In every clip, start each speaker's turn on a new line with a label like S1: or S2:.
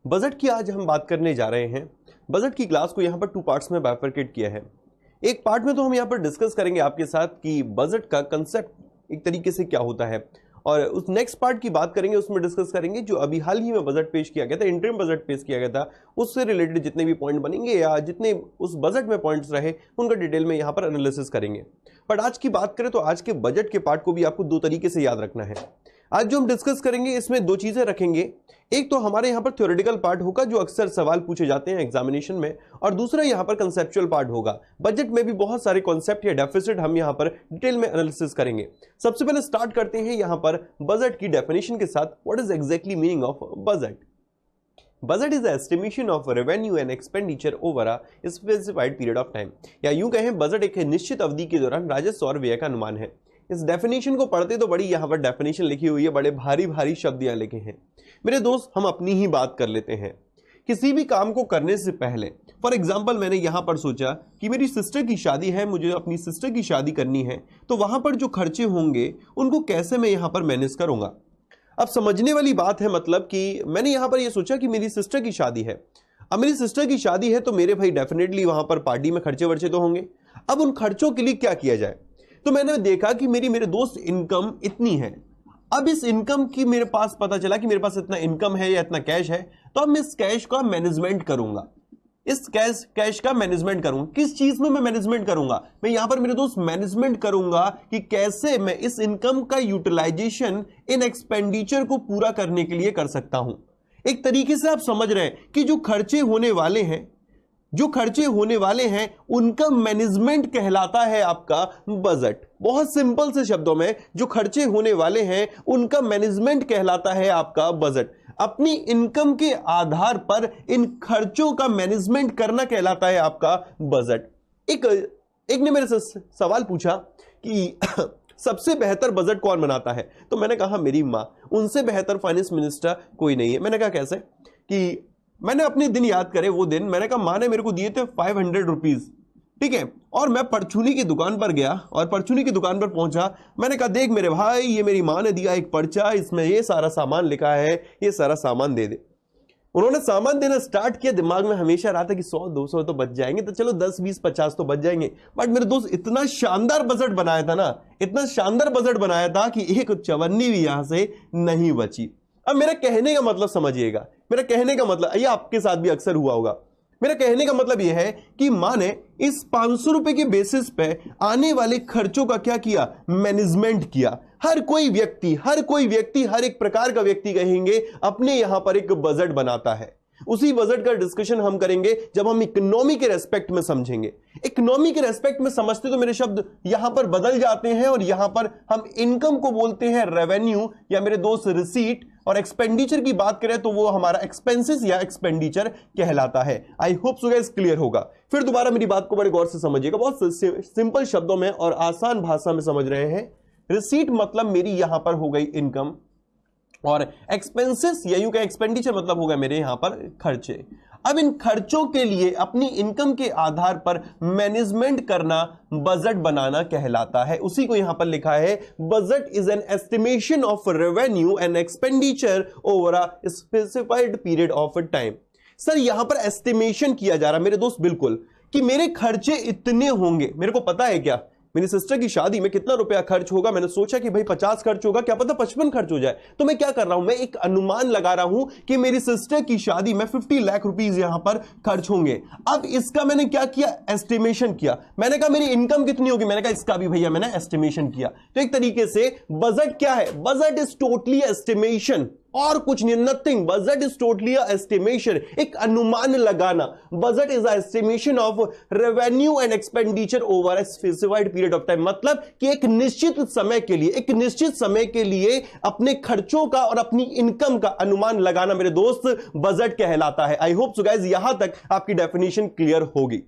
S1: Budget की आज हम बात करने जा रहे हैं। बजट की क्लास को यहाँ पर 2 पार्ट्स में बाइफरकेट किया है। एक पार्ट में तो हम यहाँ पर डिस्कस करेंगे आपके साथ कि बजट का कंसेप्ट एक तरीके से क्या होता है, और उस नेक्स्ट पार्ट की बात करेंगे, उसमें डिस्कस करेंगे जो अभी हाल ही में बजट पेश किया गया था, इंटरिम बजट पेश किया गया था, उससे रिलेटेड जितने भी पॉइंट बनेंगे या जितने उस बजट में पॉइंट्स रहे उनका डिटेल में यहाँ पर एनालिसिस करेंगे। बट आज की बात करें तो आज के बजट के पार्ट को भी आपको 2 तरीके से याद रखना है। आज जो हम डिस्कस करेंगे इसमें 2 चीजें रखेंगे। एक तो हमारे यहाँ पर थ्योरेटिकल पार्ट होगा जो अक्सर सवाल पूछे जाते हैं एग्जामिनेशन में, और दूसरा यहाँ पर कंसेप्चुअल पार्ट होगा। बजट में भी बहुत सारे कॉन्सेप्ट या डेफिसिट हम यहाँ पर डिटेल में एनालिसिस करेंगे। सबसे पहले स्टार्ट करते हैं यहाँ पर बजट की डेफिनेशन के साथ। What is exactly meaning of budget? Budget is estimation of revenue and expenditure over a specified period of time, या यूं कहें बजट एक निश्चित अवधि के दौरान राजस्व और व्यय का अनुमान है। इस डेफिनेशन को पढ़ते तो बड़ी यहाँ पर डेफिनेशन लिखी हुई है, बड़े भारी भारी शब्द यहाँ लिखे हैं। मेरे दोस्त, हम अपनी ही बात कर लेते हैं। किसी भी काम को करने से पहले, फॉर एग्जाम्पल मैंने यहाँ पर सोचा कि मेरी सिस्टर की शादी है, मुझे अपनी सिस्टर की शादी करनी है, तो वहां पर जो खर्चे होंगे उनको कैसे मैं यहाँ पर मैनेज करूंगा। अब समझने वाली बात है, मतलब कि मैंने यहाँ पर यह सोचा कि मेरी सिस्टर की शादी है। अब मेरी सिस्टर की शादी है तो मेरे भाई डेफिनेटली वहां पर पार्टी में खर्चे वर्चे तो होंगे। अब उन खर्चों के लिए क्या किया जाए, तो मैंने देखा कि मेरे दोस्त इनकम इतनी है। अब इस इनकम की मेरे पास पता चला कि मेरे पास इतना इनकम है या इतना कैश है, तो अब मैं इस कैश का मैनेजमेंट करूंगा। इस कैश का मैनेजमेंट करूंगा। किस चीज में मैं मैनेजमेंट करूंगा? मैं यहां पर मेरे दोस्त मैनेजमेंट करूंगा कि कैसे मैं इस इनकम का यूटिलाइजेशन इन एक्सपेंडिचर को पूरा करने के लिए कर सकता हूं। एक तरीके से आप समझ रहे हैं कि जो खर्चे होने वाले हैं उनका मैनेजमेंट कहलाता है आपका बजट। बहुत सिंपल से शब्दों में, जो खर्चे होने वाले हैं उनका मैनेजमेंट कहलाता है आपका बजट। अपनी इनकम के आधार पर इन खर्चों का मैनेजमेंट करना कहलाता है आपका बजट। एक ने मेरे से सवाल पूछा कि सबसे बेहतर बजट कौन बनाता है, तो मैंने कहा मेरी मां। उनसे बेहतर फाइनेंस मिनिस्टर कोई नहीं है। मैंने कहा कैसे? कि मैंने अपने दिन याद करे, वो दिन मैंने कहा मां ने मेरे को दिए थे 500 रुपीज, ठीक है, और मैं परचूनी की दुकान पर गया और परचूनी की दुकान पर पहुंचा। मैंने कहा देख मेरे भाई, ये मेरी मां ने दिया एक पर्चा, इसमें ये सारा सामान लिखा है, ये सारा सामान दे दे। उन्होंने सामान देना स्टार्ट किया। दिमाग में हमेशा रहा था कि 100-200 तो बच जाएंगे, तो चलो 10-20-50 तो बच जाएंगे। बट मेरे दोस्त इतना शानदार बजट बनाया था ना, इतना शानदार बजट बनाया था कि एक चवन्नी भी यहां से नहीं बची। अब मेरा कहने का मतलब समझिएगा, मेरा कहने का मतलब, ये आपके साथ भी अक्सर हुआ होगा। मेरा कहने का मतलब यह है कि मां ने इस 500 रुपए के बेसिस पे आने वाले खर्चों का क्या किया? मैनेजमेंट किया। हर कोई व्यक्ति हर एक प्रकार का व्यक्ति कहेंगे अपने यहां पर एक बजट बनाता है। उसी बजट का डिस्कशन हम करेंगे जब हम इकोनॉमी के रेस्पेक्ट में समझेंगे। इकोनॉमी के रेस्पेक्ट में समझते तो मेरे शब्द यहां पर बदल जाते हैं, और यहां पर हम इनकम को बोलते हैं रेवेन्यू, या मेरे दोस्त रिसीट, और एक्सपेंडिचर की बात करें तो वो हमारा एक्सपेंसेस या एक्सपेंडिचर कहलाता है। I hope so guys clear होगा। फिर दोबारा मेरी बात को बड़े गौर से समझिएगा, बहुत सिंपल शब्दों में और आसान भाषा में समझ रहे हैं। रिसीट मतलब मेरी यहां पर हो गई इनकम, और एक्सपेंसेस या यूं कहें एक्सपेंडिचर मतलब होगा मेरे यहां पर खर्चे। अब इन खर्चों के लिए अपनी इनकम के आधार पर मैनेजमेंट करना बजट बनाना कहलाता है। उसी को यहां पर लिखा है, budget is an estimation of revenue and expenditure over a specified period of time. Sir यहां पर एस्टिमेशन किया जा रहा मेरे दोस्त, बिल्कुल, कि मेरे खर्चे इतने होंगे। मेरे को पता है क्या मेरी सिस्टर की शादी में कितना रुपया खर्च होगा। मैंने सोचा कि भाई 50 खर्च होगा, क्या पता 55 खर्च हो जाए। तो मैं क्या कर रहा हूं, मैं एक अनुमान लगा रहा हूं कि मेरी सिस्टर की शादी में 50 लाख रुपीस यहां पर खर्च होंगे। अब इसका मैंने क्या किया? एस्टिमेशन किया। मैंने कहा मेरी इनकम कितनी होगी, मैंने कहा इसका भी भैया मैंने एस्टिमेशन किया। तो एक तरीके से बजट क्या है? बजट इज टोटली एस्टिमेशन, और कुछ नहीं, nothing. Budget is totally estimation, एक अनुमान लगाना। Budget is estimation of revenue and expenditure over a specified period of time. मतलब कि एक निश्चित समय के लिए अपने खर्चों का और अपनी इनकम का अनुमान लगाना मेरे दोस्त बजट कहलाता है। आई होप सो गाइस यहां तक आपकी डेफिनेशन क्लियर होगी।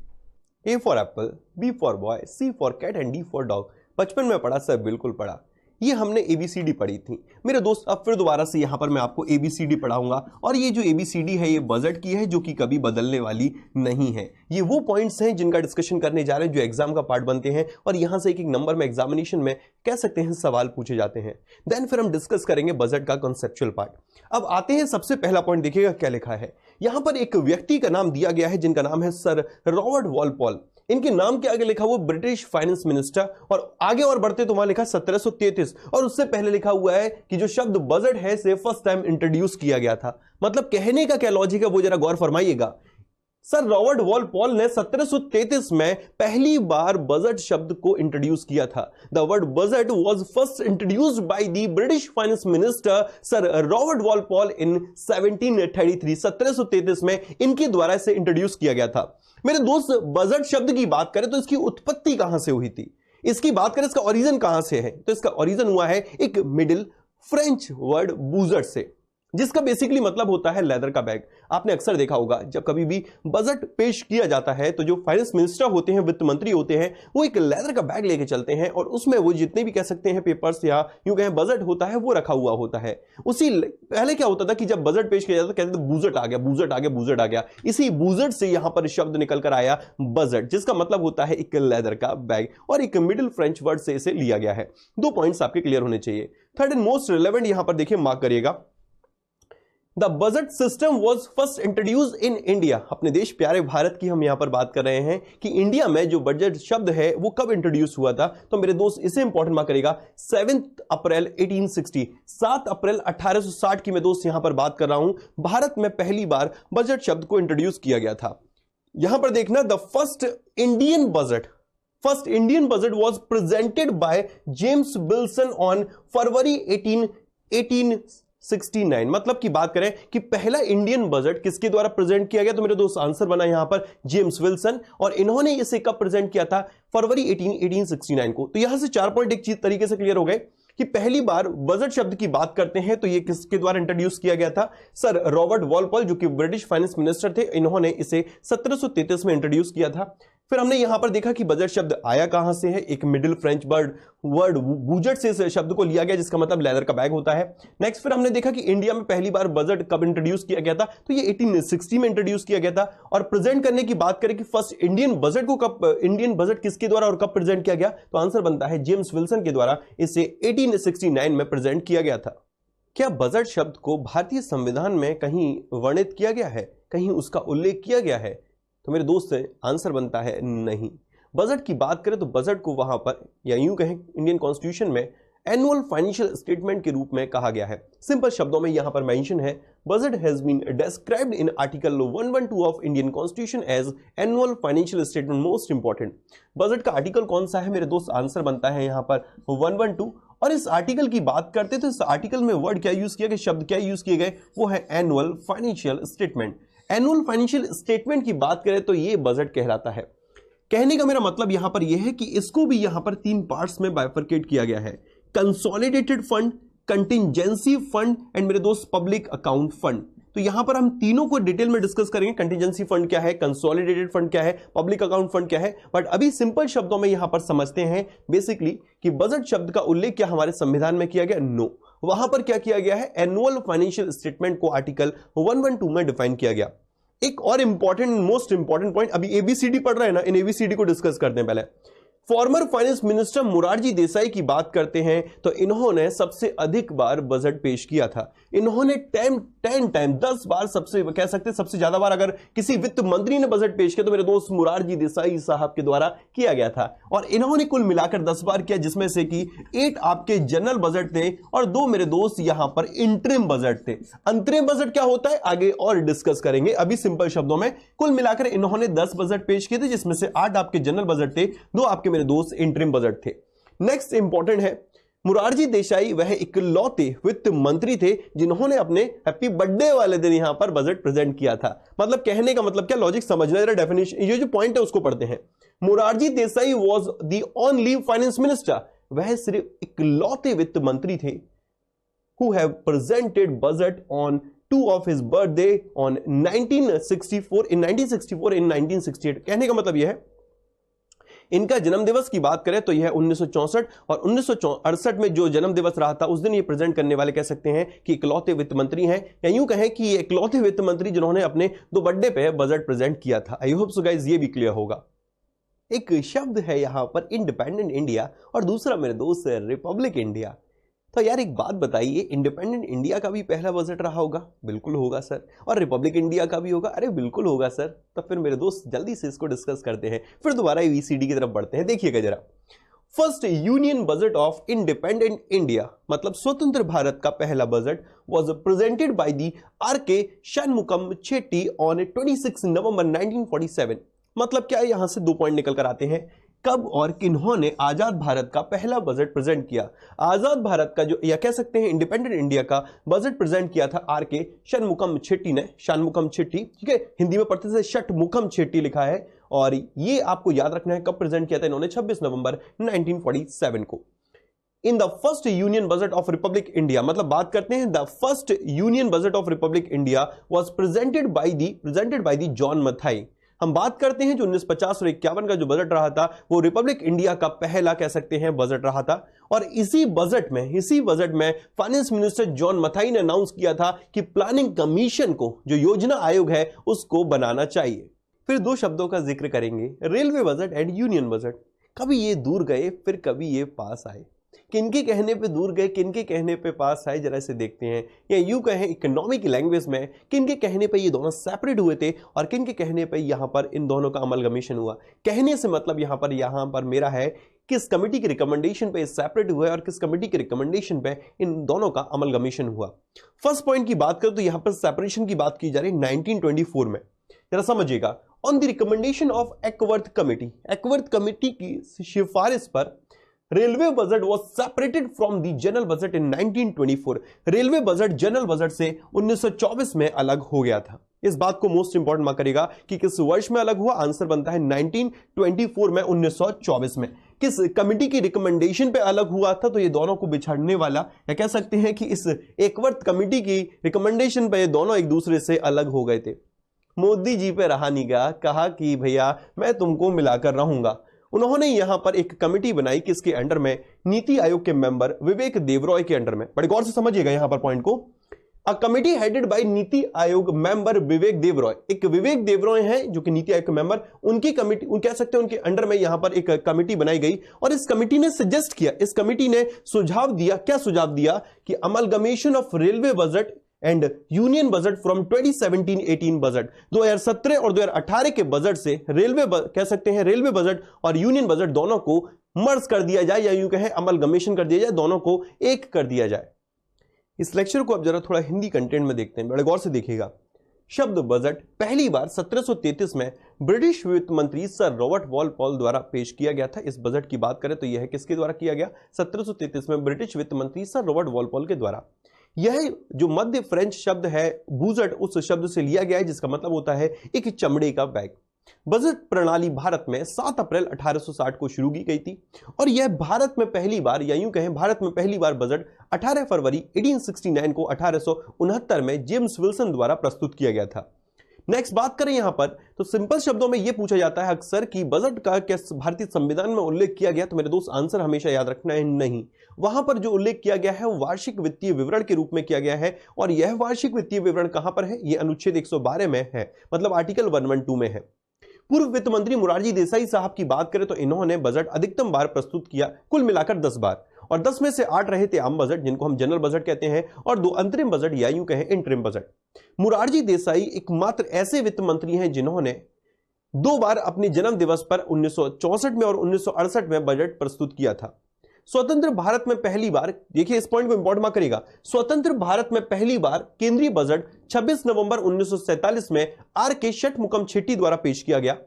S1: A for apple, B for boy, C for cat and D for dog. बचपन में पढ़ा सर, बिल्कुल पढ़ा। ये हमने ABCD पढ़ी थी मेरे दोस्त। अब फिर दोबारा से यहां पर मैं आपको ABCD पढ़ाऊंगा और ये जो ABCD है ये बजट की है जो कि कभी बदलने वाली नहीं है। ये वो पॉइंट्स हैं जिनका डिस्कशन करने जा रहे हैं जो एग्जाम का पार्ट बनते हैं और यहां से एक एक नंबर में एग्जामिनेशन में कह सकते हैं सवाल पूछे जाते हैं। देन फिर हम डिस्कस करेंगे बजट का कॉन्सेप्चुअल पार्ट। अब आते हैं सबसे पहला पॉइंट, देखिएगा क्या लिखा है यहां पर। एक व्यक्ति का नाम दिया गया है जिनका नाम है सर रॉबर्ट वॉलपॉल। इनके नाम के आगे लिखा हुआ ब्रिटिश फाइनेंस मिनिस्टर और आगे और बढ़ते तो वहां लिखा 1733 और उससे पहले लिखा हुआ है कि जो शब्द बजट है से फर्स्ट टाइम इंट्रोड्यूस किया गया था। मतलब कहने का क्या लॉजिक है वो जरा गौर फरमाइएगा। सर रॉबर्ट वॉलपॉल ने 1733 में पहली बार बजट शब्द को इंट्रोड्यूस किया था। The word budget was first introduced by the British finance minister sir Robert Walpole in 1733। 1733 में इनके द्वारा इसे इंट्रोड्यूस किया गया था। मेरे दोस्त बजट शब्द की बात करें तो इसकी उत्पत्ति कहां से हुई थी, इसकी बात करें इसका ओरिजिन कहां से है, तो इसका ओरिजिन हुआ है एक मिडिल फ्रेंच वर्ड बूजट से, जिसका बेसिकली मतलब होता है लेदर का बैग। आपने अक्सर देखा होगा जब कभी भी बजट पेश किया जाता है तो जो फाइनेंस मिनिस्टर होते हैं, वित्त मंत्री होते हैं, वो एक लेदर का बैग लेके चलते हैं और उसमें वो जितने भी कह सकते हैं पेपर्स या यूं कहें बजट होता है वो रखा हुआ होता है। उसी पहले क्या होता था कि जब बजट पेश किया जाता कहते थे बूजट आ गया, बूजट आ गया, बूजट आ गया। इसी बूजट से यहां पर शब्द निकल कर आया बजट, जिसका मतलब होता है एक लेदर का बैग और एक मिडिल फ्रेंच वर्ड से इसे लिया गया है। 2 पॉइंट्स आपके क्लियर होने चाहिए। थर्ड एंड मोस्ट रिलेवेंट यहां पर देखिए, मार्क करिएगा, the budget system was first introduce in India. अपने देश प्यारे भारत की हम यहां पर बात कर रहे हैं कि इंडिया में जो बजट शब्द है वो कब इंट्रोड्यूस हुआ था। तो मेरे दोस्त इसे इंपॉर्टेंट मार्क करेगा 7 अप्रैल 1860, 7 अप्रैल 1860 की मैं दोस्त यहां पर बात कर रहा हूं। भारत में पहली बार बजट शब्द को इंट्रोड्यूस किया गया था। यहां पर देखना, the first Indian budget was presented by James Wilson on फरवरी 1869। मतलब की बात करें कि पहला इंडियन बजट किसके द्वारा प्रेजेंट किया गया, तो मेरे दोस्त आंसर बना यहां पर जेम्स विल्सन, और इन्होंने इसे कब प्रेजेंट किया था, फरवरी 1869 को। तो यहां से 4 पॉइंट एक चीज तरीके से क्लियर हो गए कि पहली बार बजट शब्द की बात करते हैं तो ये किसके द्वारा इंट्रोड्यूस किया गया था, सर रॉबर्ट वॉलपॉल जो कि ब्रिटिश फाइनेंस मिनिस्टर थे, इन्होंने इसे 1733 में इंट्रोड्यूस किया था। फिर हमने यहां पर देखा कि बजट शब्द आया कहां से है, एक मिडिल फ्रेंच वर्ड बूजट से इस शब्द को लिया गया जिसका मतलब लेदर का बैग होता है। नेक्स्ट फिर हमने देखा कि इंडिया में पहली बार बजट कब इंट्रोड्यूस किया गया था, तो ये 1860 में इंट्रोड्यूस किया गया था। और प्रेजेंट करने की बात करें कि फर्स्ट इंडियन बजट को कब, इंडियन बजट किसके द्वारा और कब प्रेजेंट किया गया, तो आंसर बनता है जेम्स विल्सन के द्वारा इसे 1869 में प्रेजेंट किया गया था। क्या बजट शब्द को भारतीय संविधान में कहीं वर्णित किया गया है, कहीं उसका उल्लेख किया गया है, तो मेरे दोस्त आंसर बनता है नहीं। बजट की बात करें तो बजट को वहां पर या यूं कहें इंडियन कॉन्स्टिट्यूशन में एनुअल फाइनेंशियल स्टेटमेंट के रूप में कहा गया है। सिंपल शब्दों में यहां पर मेंशन है, budget has been described in article 112 of Indian constitution as annual financial statement most important. Budget का आर्टिकल कौन सा है मेरे दोस्त, आंसर बनता है यहां पर 112। और इस आर्टिकल की बात करते तो इस आर्टिकल में वर्ड क्या यूज किया गया, शब्द क्या यूज किए गए, वो है annual financial statement. Annual financial statement की बात करें तो ये बजट कहलाता है। कहने का मेरा मतलब यहां पर यह है कि इसको भी यहां पर 3 पार्ट्स में बाइफरकेट किया गया है, consolidated fund, contingency fund and मेरे दोस्त पब्लिक अकाउंट फंड। तो यहां पर हम तीनों को डिटेल में डिस्कस करेंगे, कंटिजेंसी फंड क्या है, कंसोलिडेटेड फंड क्या है, पब्लिक अकाउंट फंड क्या है। बट अभी सिंपल शब्दों में यहां पर समझते हैं बेसिकली कि बजट शब्द का उल्लेख क्या हमारे संविधान में किया गया, नो। वहां पर क्या किया गया है, एनुअल फाइनेंशियल स्टेटमेंट को आर्टिकल 112 में डिफाइन किया गया। एक और इंपॉर्टेंट, मोस्ट इंपॉर्टेंट पॉइंट, अभी एबीसीडी पढ़ रहे हैं ना, इन एबीसीडी को डिस्कस करते हैं पहले। Former finance minister Morarji Desai की बात करते हैं तो इन्होंने सबसे अधिक बार बजट पेश किया था। इन्होंने 10 बार, सबसे कह सकते हैं सबसे ज्यादा बार अगर किसी वित्त मंत्री ने बजट पेश किया तो मेरे दोस्त मोरारजी देसाई साहब के द्वारा किया गया था। और इन्होंने कुल मिलाकर 10 बार किया, जिसमें से कि 8 आपके जनरल बजट थे और 2 मेरे दोस्त यहां पर इंटरिम बजट थे। अंतरिम बजट क्या होता है आगे और डिस्कस करेंगे, अभी सिंपल शब्दों में कुल मिलाकर इन्होंने 10 बजट पेश किए थे, जिसमें से 8 आपके जनरल बजट थे, 2 आपके मेरे दोस्त इंटरिम बजट थे। नेक्स्ट इंपॉर्टेंट है, मोरारजी देसाई वह इकलौते वित्त मंत्री थे जिन्होंने अपने हैप्पी बर्थडे वाले दिन यहां पर बजट प्रेजेंट किया था। मतलब कहने का मतलब क्या, लॉजिक समझना जरा, डेफिनेशन, ये जो पॉइंट है उसको पढ़ते हैं। Morarji Desai was the only finance minister, वह सिर्फ इकलौते वित्त मंत्री थे who have presented budget on 2 of his birthday on 1964 in 1968। कहने का मतलब यह है इनका जन्म दिवस की बात करें तो यह 1964 और 1968 में जो जन्म दिवस रहा था उस दिन ये प्रेजेंट करने वाले कह सकते हैं कि इकलौते वित्त मंत्री हैं, या यूं कहें कि ये इकलौते वित्त मंत्री जिन्होंने अपने 2 बर्थडे पे बजट प्रेजेंट किया था। आई होप सो गाइस ये भी क्लियर होगा। एक शब्द है यहां पर इंडिपेंडेंट इंडिया और दूसरा मेरे दोस्त रिपब्लिक इंडिया। तो यार एक बात बताइए, इंडिपेंडेंट इंडिया का भी पहला बजट रहा होगा? बिल्कुल होगा सर। और रिपब्लिक इंडिया का भी होगा? अरे बिल्कुल होगा सर। तो फिर मेरे दोस्त जल्दी से इसको डिस्कस करते हैं, फिर दोबारा वीसीडी की तरफ बढ़ते हैं। देखिएगा जरा, first union budget of independent India मतलब स्वतंत्र भारत का पहला budget was presented by the R K. Shanmugam Chetty on 26 November 1947। मतलब क्या, यहां से 2 पॉइंट निकल कर आते हैं। कब और किन्होंने आजाद भारत का पहला बजट प्रेजेंट किया? आजाद भारत का जो, या कह सकते हैं इंडिपेंडेंट इंडिया का बजट प्रेजेंट किया था आर.के. षणमुगम चेट्टी ने। षणमुगम चेट्टी, ठीक है, हिंदी में पढ़ते से षटमुखम चेट्टी लिखा है। और ये आपको याद रखना है कब प्रेजेंट किया था इन्होंने, 26 नवंबर 1947 को। In the first union budget of Republic India, मतलब बात करते हैं the first union budget of Republic India was presented by the John Mathai. हम बात करते हैं जो 1950 और 51 का जो बजट रहा था वो रिपब्लिक इंडिया का पहला कह सकते हैं बजट रहा था। और इसी बजट में फाइनेंस मिनिस्टर जॉन मथाई ने अनाउंस किया था कि प्लानिंग कमीशन को, जो योजना आयोग है, उसको बनाना चाहिए। फिर 2 शब्दों का जिक्र करेंगे, railway budget and union budget. कभी ये दूर गए, फिर कभी ये पास आए। किनके कहने पे दूर गए, किनके कहने पे पास आए, जरा से देखते हैं। या यूं कहें इकोनॉमिक लैंग्वेज में, किनके कहने पे ये दोनों सेपरेट हुए थे और किनके कहने पे यहां पर इन दोनों का अमलगमेशन हुआ। कहने से मतलब यहां पर मेरा है किस कमेटी के रिकमेंडेशन पे सेपरेट हुए और किस कमेटी के रिकमेंडेशन पे इन दोनों का अमलगमेशन हुआ। फर्स्ट पॉइंट की बात करें तो यहां पर सेपरेशन की बात की जा रही 1924 में। जरा समझिएगा, on the recommendation of Acworth committee की सिफारिश पर railway budget was separated from the general budget in 1924। Railway budget general budget से 1924 में अलग हो गया था। इस बात को मोस्ट इंपॉर्टेंट मार्क करेगा कि किस वर्ष में अलग हुआ। आंसर बनता है 1924 में, 1924 में। किस कमेटी की रिकमेंडेशन पे अलग हुआ था? तो ये दोनों को बिछाड़ने वाला, या कह सकते हैं कि इस एकवर्थ कमेटी की रिकमेंडेशन पे ये दोनों एक दूसरे से अलग हो गए थे। मोदी जी पे रहा निगाह, कहा कि भैया मैं तुमको मिलाकर रहूंगा। उन्होंने यहां पर एक कमेटी बनाई किसके अंडर में? नीति आयोग के मेंबर विवेक देवरॉय के अंडर में। बड़े गौर से समझिएगा यहां पर पॉइंट को। A committee headed by NITI Aayog member विवेक देवरॉय। एक विवेक देवरॉय हैं जो कि नीति आयोग के मेंबर, उनकी कमेटी, उन कह सकते हैं उनके अंडर में यहां पर एक कमेटी बनाई गई। और इस कमेटी ने सजेस्ट किया, इस कमेटी ने सुझाव दिया, क्या सुझाव दिया कि amalgamation of railway budget and union budget from 2017-18 budget, 2017 और 2018 के बजट से कह सकते हैं रेलवे बजट और यूनियन बजट दोनों को मर्ज कर दिया जाए, या यूं कहें अमलगमेशन कर दिया जाए, दोनों को एक कर दिया जाए। इस लेक्चर को अब जरा थोड़ा हिंदी कंटेंट में देखते हैं, बड़े गौर से देखिएगा। शब्द बजट पहली बार 1733 में ब्रिटिश वित्त मंत्री सर रॉबर्ट वॉलपॉल द्वारा पेश किया गया था। इस बजट की बात करें तो यह किसके द्वारा किया गया? 1733 में ब्रिटिश वित्त मंत्री सर रॉबर्ट वॉलपॉल के द्वारा। यह जो मध्य फ्रेंच शब्द है बूजट, उस शब्द से लिया गया है जिसका मतलब होता है एक चमड़े का बैग। बजट प्रणाली भारत में 7 अप्रैल 1860 को शुरू की गई थी और यह भारत में पहली बार, या यूं कहें भारत में पहली बार बजट 18 फरवरी 1869 को 1869 में जेम्स विल्सन द्वारा प्रस्तुत किया गया था। नेक्स्ट बात करें यहां पर तो सिंपल शब्दों में यह पूछा जाता है अक्सर कि बजट का क्या भारतीय संविधान में उल्लेख किया गया? तो मेरे दोस्त आंसर हमेशा याद रखना है, नहीं। वहां पर जो उल्लेख किया गया है वो वार्षिक वित्तीय विवरण के रूप में किया गया है और यह वार्षिक वित्तीय विवरण कहां पर है? यह अनुच्छेद 112 में है, मतलब आर्टिकल 112 में है। पूर्व वित्त मंत्री मोरारजी देसाई साहब की बात करें तो इन्होंने बजट अधिकतम बार प्रस्तुत किया, कुल मिलाकर 10 बार, और 10 में से 8 रहे थे आम बजट जिनको हम जनरल बजट कहते हैं, और 2 अंतरिम बजट या यूं कहें इंटरिम बजट। मोरारजी देसाई एकमात्र ऐसे वित्त मंत्री हैं जिन्होंने 2 बार अपने जन्म दिवस पर 1964 में और 1968 में बजट प्रस्तुत किया था। स्वतंत्र भारत में पहली बार, देखिए इस पॉइंट को इंपॉर्टेंट मार्क करिएगा, स्वतंत्र भारत में पहली बार केंद्रीय बजट 26 नवंबर 1947 में आर.के. षणमुगम चेट्टी द्वारा पेश किया गया।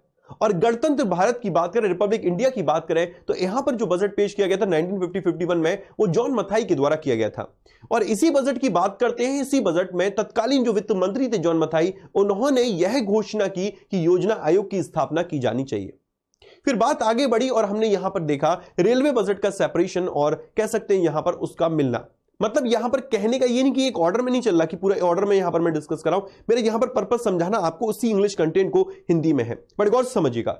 S1: और गणतंत्र भारत की बात करें, रिपब्लिक इंडिया की बात करें तो यहां पर जो बजट पेश किया गया था 1950-51 में वो जॉन मथाई के द्वारा किया गया था। और इसी बजट की बात करते हैं, इसी बजट में तत्कालीन जो वित्त मंत्री थे जॉन मथाई, उन्होंने यह घोषणा की कि योजना आयोग की स्थापना की जानी चाहिए। फिर बात आगे बढ़ी और हमने यहां पर देखा रेलवे बजट का सेपरेशन और कह सकते हैं यहां पर उसका मिलना। मतलब यहां पर कहने का ये नहीं कि एक ऑर्डर में नहीं चल रहा कि पूरे ऑर्डर में यहां पर मैं डिस्कस कर रहा हूं, मेरे यहां पर पर्पस समझाना आपको उसी इंग्लिश कंटेंट को हिंदी में है, बट गौर से समझिएगा।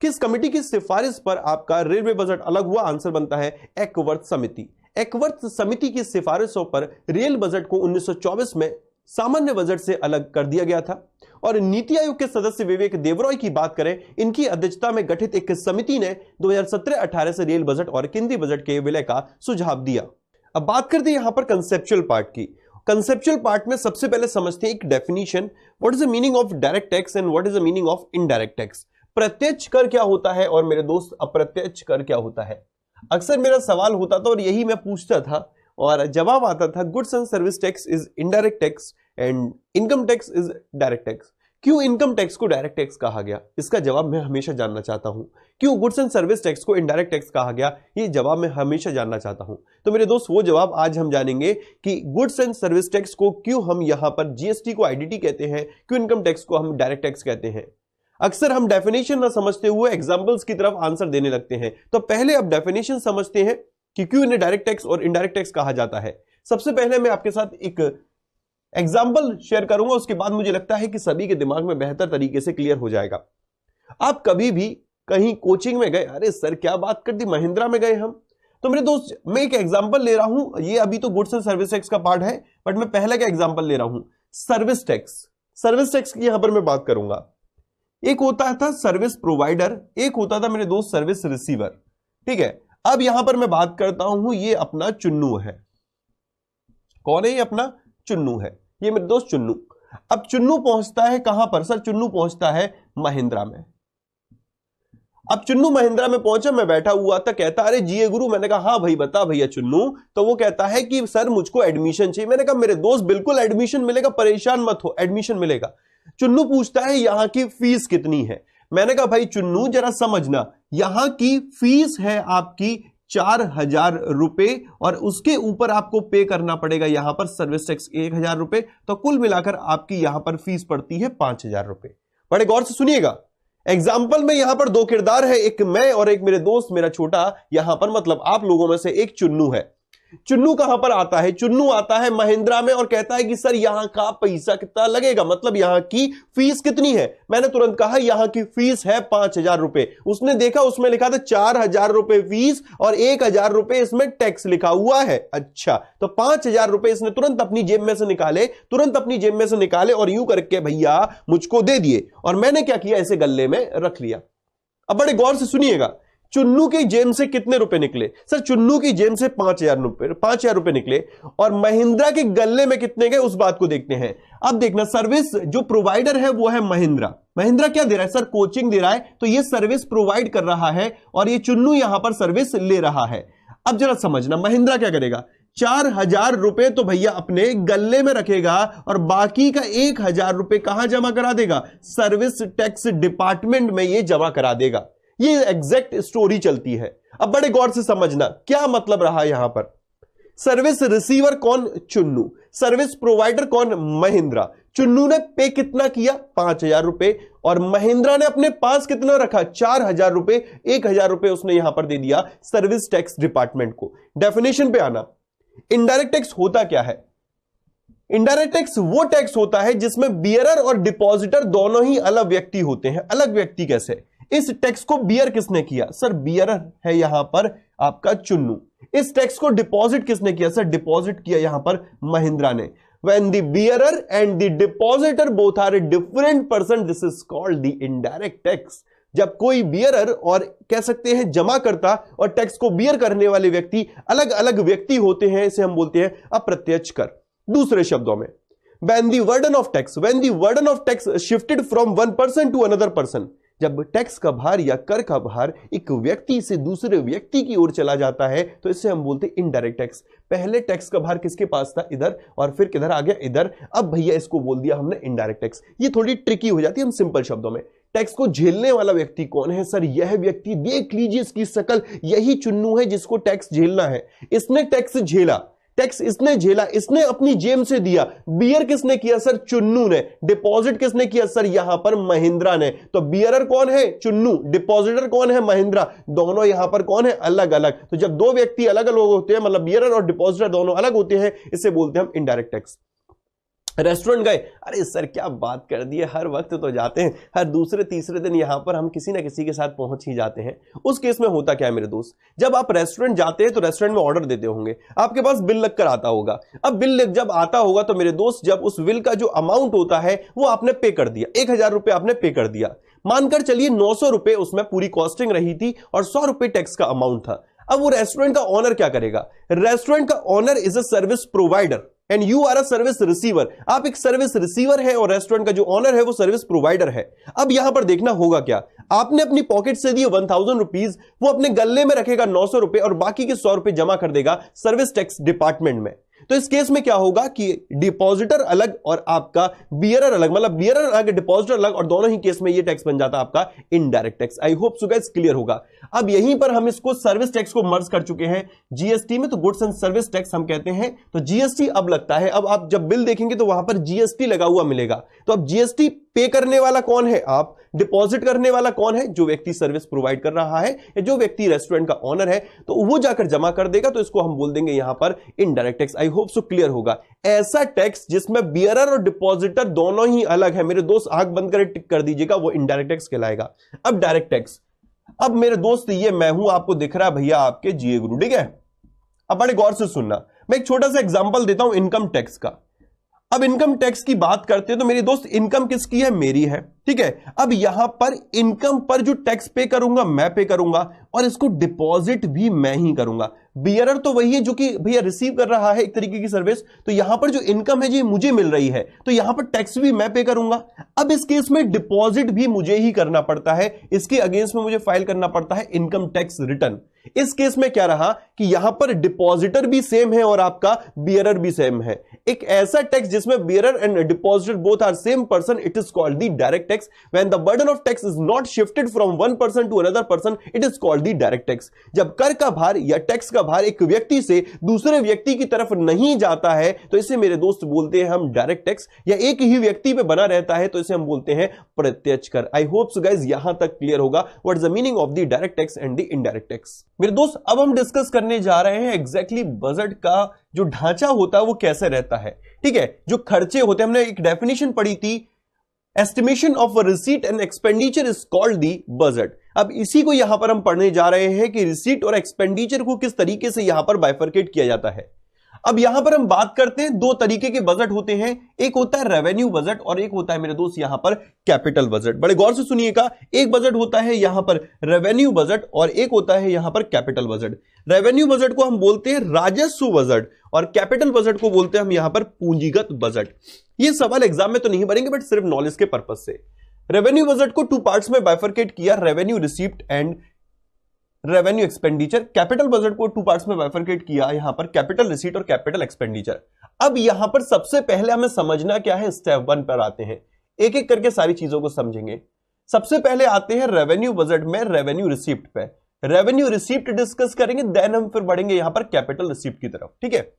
S1: किस कमेटी की सिफारिश पर आपका रेलवे बजट अलग हुआ? आंसर बनता है एकवर्थ समिति। एकवर्थ समिति की सिफारिशों पर रेल बजट को 1924 में सामान्य बजट से अलग कर दिया गया था। और नीति आयोग के सदस्य विवेक देवरॉय की बात करें, इनकी अध्यक्षता में गठित एक समिति ने 2017-18 से रेल बजट और केंद्रीय बजट के विलय का सुझाव दिया। अब बात करते हैं यहां पर कंसेप्चुअल पार्ट की। कंसेप्चुअल पार्ट में सबसे पहले समझते हैं एक definition, what is the meaning of direct tax and what is the meaning of indirect tax. प्रत्यक्ष कर क्या होता है और मेरे दोस्त अप्रत्यक्ष कर क्या होता है। अक्सर मेरा सवाल होता था और यही मैं पूछता था और जवाब आता था, goods and service tax is indirect tax and income tax is direct tax. क्यों इनकम टैक्स को डायरेक्ट टैक्स कहा गया, इसका जवाब मैं हमेशा जानना चाहता हूं। क्यों गुड्स एंड सर्विस टैक्स को इनडायरेक्ट टैक्स कहा गया, ये जवाब मैं हमेशा जानना चाहता हूं। तो मेरे दोस्त वो जवाब आज हम जानेंगे कि गुड्स एंड सर्विस टैक्स को क्यों हम यहां पर जीएसटी को आईडीटी कहते हैं, क्यों इनकम टैक्स को हम डायरेक्ट टैक्स कहते हैं। अक्सर हम डेफिनेशन ना समझते हुए एग्जांपल्स की तरफ आंसर देने लगते हैं। तो पहले अब डेफिनेशन समझते हैं कि क्यों इन्हें डायरेक्ट टैक्स और इनडायरेक्ट टैक्स कहा जाता है। सबसे पहले मैं आपके साथ एक एग्जाम्पल शेयर करूंगा, उसके बाद मुझे लगता है कि सभी के दिमाग में बेहतर तरीके से क्लियर हो जाएगा। आप कभी भी कहीं कोचिंग में गए, अरे सर क्या बात कर दी, महिंद्रा में गए हम, तो मेरे दोस्त मैं एक एग्जाम्पल ले रहा हूं। ये अभी तो गुड्स एंड सर्विस टैक्स का पार्ट है, बट मैं पहले का एग्जाम्पल ले रहा हूं, सर्विस टैक्स। सर्विस टैक्स की यहां पर मैं बात करूंगा। एक होता था सर्विस प्रोवाइडर, एक होता था मेरे दोस्त सर्विस रिसीवर। ठीक है, अब यहां पर मैं बात करता हूं, ये अपना चुन्नू है। कौन है ये? अपना चुन्नू है, ये मेरे दोस्त चुन्नू। अब चुन्नू पहुंचता है कहां पर? सर चुन्नू पहुंचता है महिंद्रा में। अब चुन्नू महिंद्रा में पहुंचा, मैं बैठा हुआ था, कहता अरे जीए गुरु। मैंने कहा हाँ भाई बता भैया चुन्नू। तो वो कहता है कि सर मुझको एडमिशन चाहिए। मैंने कहा मेरे दोस्त बिल्कुल एडमिशन मिलेगा, परेशान मत हो, एडमिशन मिलेगा। चुन्नू पूछता है यहां की फीस कितनी है। मैंने कहा भाई चुन्नू जरा समझना, यहां की फीस है आपकी 4,000 रुपए और उसके ऊपर आपको पे करना पड़ेगा यहां पर सर्विस टैक्स 1,000 रुपए। तो कुल मिलाकर आपकी यहां पर फीस पड़ती है 5,000 रुपए। बड़े गौर से सुनिएगा, एग्जाम्पल में यहां पर दो किरदार है, एक मैं और एक मेरे दोस्त मेरा छोटा। यहां पर मतलब आप लोगों में से एक चुन्नू है। चुन्नू कहां पर आता है? चुन्नू आता है महिंद्रा में और कहता है कि सर यहां का पैसा कितना लगेगा, मतलब यहां की फीस कितनी है। मैंने तुरंत कहा यहां की फीस है 5,000 रुपए। उसने देखा उसमें लिखा था 4,000 रुपए फीस और 1,000 रुपए इसमें टैक्स लिखा हुआ है। अच्छा, तो 5,000 रुपए इसने तुरंत अपनी जेब में से निकाले और यूं करके भैया मुझको दे दिए। और मैंने क्या किया, इसे गल्ले में रख लिया। अब बड़े गौर से सुनिएगा, चुन्नू की जेब से कितने रुपए निकले? सर चुन्नू की जेब से 5,000 रुपए निकले और महिंद्रा के गल्ले में कितने गए उस बात को देखते हैं। अब देखना, सर्विस जो प्रोवाइडर है वो है महिंद्रा। महिंद्रा क्या दे रहा है? सर कोचिंग दे रहा है, तो ये सर्विस प्रोवाइड कर रहा है और ये चुन्नू यहां पर सर्विस ले रहा है। अब जरा समझना, महिंद्रा क्या करेगा? 4,000 रुपए तो भैया अपने गल्ले में रखेगा और बाकी का 1,000 रुपए कहां जमा करा देगा? सर्विस टैक्स डिपार्टमेंट में ये जमा करा देगा। ये एग्जैक्ट स्टोरी चलती है। अब बड़े गौर से समझना क्या मतलब रहा यहां पर। सर्विस रिसीवर कौन? चुन्नू। सर्विस प्रोवाइडर कौन? महिंद्रा। चुन्नू ने पे कितना किया? 5,000 रुपए और महिंद्रा ने अपने पास कितना रखा? 4,000 रुपए। 1,000 रुपए उसने यहां पर दे दिया सर्विस टैक्स डिपार्टमेंट को। डेफिनेशन पे आना, इनडायरेक्ट टैक्स होता क्या है? इनडायरेक्ट टैक्स वो टैक्स होता है जिसमें बियरर और डिपॉजिटर दोनों ही अलग व्यक्ति होते हैं। अलग व्यक्ति कैसे? इस टैक्स को बियर किसने किया? सर बियरर है यहां पर आपका चुन्नू। इस टैक्स को डिपॉजिट किसने किया? सर डिपॉजिट किया यहां पर महिंद्रा ने। When the bearer and the depositor both are a different person, this is called the indirect tax. जब कोई बियरर और कह सकते हैं जमा करता और टैक्स को बियर करने वाले व्यक्ति अलग अलग व्यक्ति होते हैं, इसे हम बोलते हैं अप्रत्यक्ष कर। दूसरे शब्दों में, when the burden of tax shifted from one person to another person, जब टैक्स का भार या कर का भार एक व्यक्ति से दूसरे व्यक्ति की ओर चला जाता है तो इसे हम बोलते हैं इनडायरेक्ट टैक्स। पहले टैक्स का भार किसके पास था? इधर, और फिर किधर आ गया? इधर। अब भैया इसको बोल दिया हमने इनडायरेक्ट टैक्स। ये थोड़ी ट्रिकी हो जाती है, हम सिंपल शब्दों में। टैक्स को झेलने वाला व्यक्ति कौन है? सर यह व्यक्ति, देख लीजिए इसकी शक्ल, यही चुन्नू है जिसको टैक्स झेलना है। इसने टैक्स झेला, टैक्स इसने झेला, इसने अपनी जेब से दिया। बियर किसने किया? सर चुन्नू ने। डिपॉजिट किसने किया? सर यहां पर महिंद्रा ने। तो बियरर कौन है? चुन्नू। डिपॉजिटर कौन है? महिंद्रा। दोनों यहां पर कौन है? अलग अलग। तो जब दो व्यक्ति अलग अलग होते हैं, मतलब बियरर और डिपॉजिटर दोनों अलग होते हैं, इसे बोलते हैं हम इनडायरेक्ट टैक्स। रेस्टोरेंट गए, अरे सर क्या बात कर दी है, हर वक्त तो जाते हैं, हर दूसरे तीसरे दिन यहां पर हम किसी ना किसी के साथ पहुंच ही जाते हैं। उस केस में होता क्या है मेरे दोस्त, जब आप रेस्टोरेंट जाते हैं तो रेस्टोरेंट में ऑर्डर देते होंगे, आपके पास बिल लग कर आता होगा। अब बिल जब आता होगा तो मेरे दोस्त जब उस बिल का जो अमाउंट होता है वो आपने पे कर दिया, 1000 रुपए आपने पे कर दिया, मानकर चलिए 900 रुपए उसमें पूरी कॉस्टिंग रही थी और 100 रुपए टैक्स का अमाउंट था। अब वो रेस्टोरेंट का ऑनर क्या करेगा, रेस्टोरेंट का owner is a service provider and you are a service receiver. आप एक सर्विस रिसीवर है और रेस्टोरेंट का जो ऑनर है वो सर्विस प्रोवाइडर है। अब यहां पर देखना होगा क्या, आपने अपनी पॉकेट से दिए 1000 रुपीज, वो अपने गल्ले में रखेगा 900 रुपए और बाकी के 100 रुपए जमा कर देगा सर्विस टैक्स डिपार्टमेंट में। तो इस केस में क्या होगा कि डिपॉजिटर अलग और आपका बियरर अलग, मतलब बियरर अलग डिपॉजिटर अलग, और दोनों ही केस में ये टैक्स बन जाता है आपका indirect tax. I hope so guys clear होगा। अब यहीं पर हम इसको सर्विस टैक्स को मर्ज कर चुके हैं जीएसटी में, तो गुड्स एंड सर्विस टैक्स हम कहते हैं, तो जीएसटी अब लगता है। अब आप जब बिल देखेंगे तो वहां पर जीएसटी लगा हुआ मिलेगा। तो अब जीएसटी पे करने वाला कौन है, आप डिपॉजिट करने वाला कौन है, जो व्यक्ति सर्विस प्रोवाइड कर रहा है या जो व्यक्ति रेस्टोरेंट का ऑनर है, तो वो जाकर जमा कर देगा। तो इसको हम बोल देंगे यहां पर indirect tax. I hope so clear होगा। ऐसा टैक्स जिसमें बियरर और डिपॉजिटर दोनों ही अलग है, मेरे दोस्त आंख बंद कर टिक कर दीजिएगा, वो इनडायरेक्ट टैक्स कहलाएगा। अब डायरेक्ट टैक्स, अब मेरे दोस्त ये मैं हूं, आपको दिख रहा है भैया आपके जीए गुरु, ठीक है। अब बड़े गौर से सुनना, मैं एक छोटा सा एग्जांपल देता हूं इनकम टैक्स का। अब इनकम टैक्स की बात करते हैं तो मेरे दोस्त इनकम किसकी है, मेरी है, ठीक है। अब यहां पर इनकम पर जो टैक्स पे करूंगा मैं पे करूंगा और इसको डिपॉजिट भी मैं ही करूंगा। बियरर तो वही है जो कि भैया रिसीव कर रहा है एक तरीके की सर्विस, तो यहां पर जो इनकम है जी मुझे मिल रही है, तो यहां पर टैक्स भी मैं पे करूंगा। अब इस केस में डिपॉजिट भी मुझे ही करना पड़ता है, इसके अगेंस्ट में मुझे फाइल करना पड़ता है इनकम टैक्स रिटर्न। इस केस में क्या रहा कि यहां पर डिपॉजिटर भी सेम है और आपका बियरर भी सेम है। एक ऐसा टैक्स जिसमें bearer and depositor both are same person, it is called the direct tax. When the burden of tax is not shifted from one person to another person, it is called the direct tax. जब कर का भार या tax का भार एक व्यक्ति से दूसरे व्यक्ति की तरफ नहीं जाता है तो इसे मेरे दोस्त बोलते हैं हम डायरेक्ट टैक्स, या एक ही व्यक्ति पे बना रहता है तो इसे हम बोलते हैं प्रत्यक्ष कर। आई होप सो गाइस यहां तक क्लियर होगा what is the meaning of the direct tax and the indirect tax. मेरे दोस्त अब हम डिस्कस करने जा रहे हैं एग्जैक्टली बजट का जो ढांचा होता है वो कैसे रहता है, ठीक है। जो खर्चे होते हैं, हमने एक डेफिनेशन पढ़ी थी, estimation of receipt and expenditure is called the budget. अब इसी को यहां पर हम पढ़ने जा रहे हैं कि रिसीट और एक्सपेंडिचर को किस तरीके से यहां पर बाइफरकेट किया जाता है। अब यहां पर हम बात करते हैं, दो तरीके के बजट होते हैं, एक होता है रेवेन्यू बजट और एक होता है मेरे दोस्त यहां पर कैपिटल बजट। बड़े गौर से सुनिएगा, एक बजट होता है यहां पर रेवेन्यू बजट और एक होता है यहां पर कैपिटल बजट। रेवेन्यू बजट को हम बोलते हैं राजस्व बजट और कैपिटल बजट को बोलते हैं हम यहां पर पूंजीगत बजट। ये सवाल एग्जाम में तो नहीं बनेंगे बट सिर्फ नॉलेज के पर्पज से। रेवेन्यू बजट को टू पार्ट्स में बाइफरकेट किया, revenue receipt and revenue expenditure. Capital budget को टू पार्ट्स में बाइफरकेट किया, यहां पर कैपिटल रिसीट और कैपिटल एक्सपेंडिचर। अब यहां पर सबसे पहले हमें समझना क्या है, स्टेप 1 पर आते हैं, एक एक करके सारी चीजों को समझेंगे। सबसे पहले आते हैं रेवेन्यू बजट में रेवेन्यू रिसीप्ट पे। रेवेन्यू रिसीप्ट डिस्कस करेंगे, देन हम फिर बढ़ेंगे यहां पर कैपिटल रिसीप्ट की तरफ, ठीक है।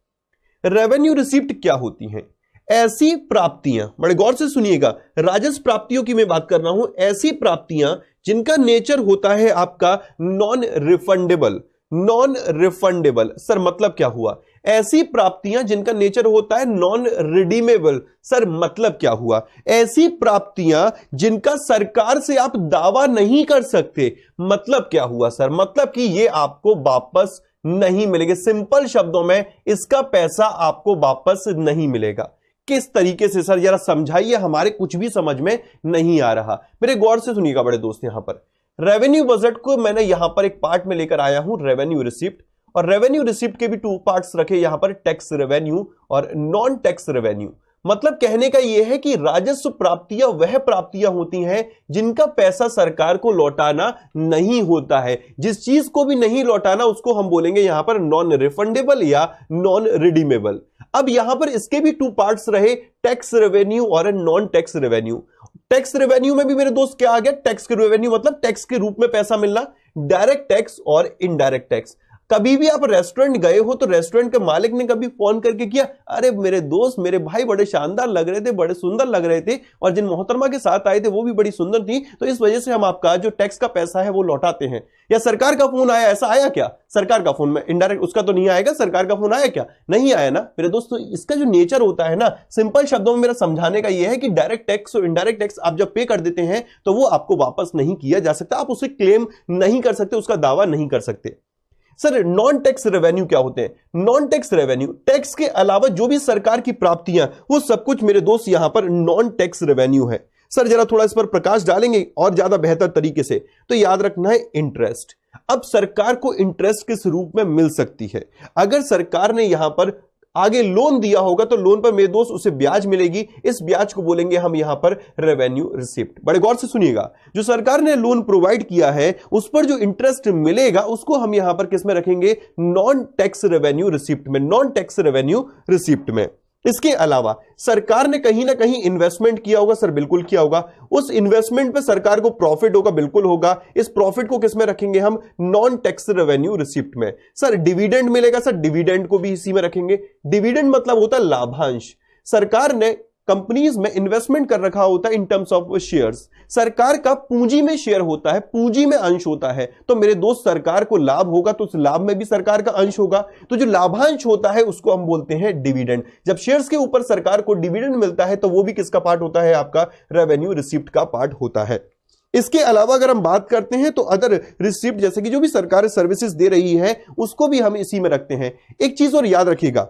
S1: रेवेन्यू रिसीप्ट क्या होती है, ऐसी प्राप्तियां, बड़े गौर से सुनिएगा, राजस्व प्राप्तियों की मैं बात कर रहा हूं, ऐसी प्राप्तियां जिनका नेचर होता है आपका non refundable. Non refundable sir मतलब क्या हुआ, ऐसी प्राप्तियां जिनका नेचर होता है नॉन रिडीमेबल। सर मतलब क्या हुआ, ऐसी प्राप्तियां जिनका सरकार से आप दावा नहीं कर सकते। मतलब क्या हुआ सर, मतलब कि ये आपको वापस नहीं मिलेगा। सिंपल शब्दों में इसका पैसा आपको वापस नहीं मिलेगा। किस तरीके से सर जरा समझाइए, हमारे कुछ भी समझ में नहीं आ रहा। मेरे गौर से सुनिएगा बड़े दोस्त, यहां पर रेवेन्यू बजट को मैंने यहां पर एक पार्ट में लेकर आया हूं रेवेन्यू रिसिप्ट, और रेवेन्यू रिसिप्ट के भी टू पार्ट्स रखे यहां पर, टैक्स रेवेन्यू और नॉन टैक्स रेवेन्यू। मतलब कहने का यह है कि राजस्व प्राप्तियां वह प्राप्तियां होती हैं जिनका पैसा सरकार को लौटाना नहीं होता है। जिस चीज को भी नहीं लौटाना उसको हम बोलेंगे यहां पर नॉन रिफंडेबल या नॉन रिडीमेबल। अब यहां पर इसके भी टू पार्ट्स रहे, टैक्स रेवेन्यू और non tax revenue. Tax revenue में भी मेरे दोस्त क्या आ गया, टैक्स रेवेन्यू मतलब टैक्स के रूप में पैसा मिलना, डायरेक्ट टैक्स और इनडायरेक्ट टैक्स। कभी भी आप रेस्टोरेंट गए हो तो रेस्टोरेंट के मालिक ने कभी फोन करके किया, अरे मेरे दोस्त मेरे भाई बड़े शानदार लग रहे थे, बड़े सुंदर लग रहे थे, और जिन मोहतरमा के साथ आए थे वो भी बड़ी सुंदर थी, तो इस वजह से हम आपका जो टैक्स का पैसा है वो लौटाते हैं। या सरकार का फोन आया, ऐसा आया क्या? सरकार का फोन में इनडायरेक्ट उसका तो नहीं आएगा, सरकार का फोन आया क्या? नहीं आया ना मेरे दोस्तों। इसका जो नेचर होता है ना, सिंपल शब्दों में मेरा समझाने का यह है कि डायरेक्ट टैक्स और इनडायरेक्ट टैक्स आप जब पे कर देते हैं तो वो आपको वापस नहीं किया जा सकता, आप उसे क्लेम नहीं कर सकते, उसका दावा नहीं कर सकते। सर नॉन टैक्स रेवेन्यू क्या होते हैं? नॉन टैक्स रेवेन्यू टैक्स के अलावा जो भी सरकार की प्राप्तियां, वो सब कुछ मेरे दोस्त यहां पर नॉन टैक्स रेवेन्यू है। सर जरा थोड़ा इस पर प्रकाश डालेंगे और ज्यादा बेहतर तरीके से, तो याद रखना है इंटरेस्ट। अब सरकार को इंटरेस्ट किस रूप में मिल सकती है? अगर सरकार ने यहां पर आगे लोन दिया होगा तो लोन पर मेरे दोस्त उसे ब्याज मिलेगी, इस ब्याज को बोलेंगे हम यहां पर रेवेन्यू रिसिप्ट। बड़े गौर से सुनिएगा, जो सरकार ने लोन प्रोवाइड किया है उस पर जो इंटरेस्ट मिलेगा उसको हम यहां पर किस में रखेंगे? नॉन टैक्स रेवेन्यू रिसिप्ट में, नॉन टैक्स रेवेन्यू रिसिप्ट में। इसके अलावा सरकार ने कहीं ना कहीं इन्वेस्टमेंट किया होगा, सर बिल्कुल किया होगा, उस इन्वेस्टमेंट पे सरकार को प्रॉफिट होगा, बिल्कुल होगा, इस प्रॉफिट को किस में रखेंगे हम? नॉन टैक्स रेवेन्यू रिसिप्ट में। सर डिविडेंड मिलेगा, सर डिविडेंड को भी इसी में रखेंगे। डिविडेंड मतलब होता है लाभांश। सरकार ने कंपनीज में इन्वेस्टमेंट कर रखा होता है इन टर्म्स ऑफ शेयर्स, सरकार का पूंजी में शेयर होता है, पूंजी में अंश होता है, तो मेरे दोस्त सरकार को लाभ होगा तो उस लाभ में भी सरकार का अंश होगा, तो जो लाभांश होता है उसको हम बोलते हैं डिविडेंड। जब शेयर्स के ऊपर सरकार को डिविडेंड मिलता है तो वो भी किसका पार्ट होता है? आपका रेवेन्यू रिसिप्ट का पार्ट होता है। इसके अलावा अगर हम बात करते हैं तो अदर रिसिप्ट, जैसे कि जो भी सरकार सर्विसेज दे रही है उसको भी हम इसी में रखते हैं। एक चीज और याद रखिएगा,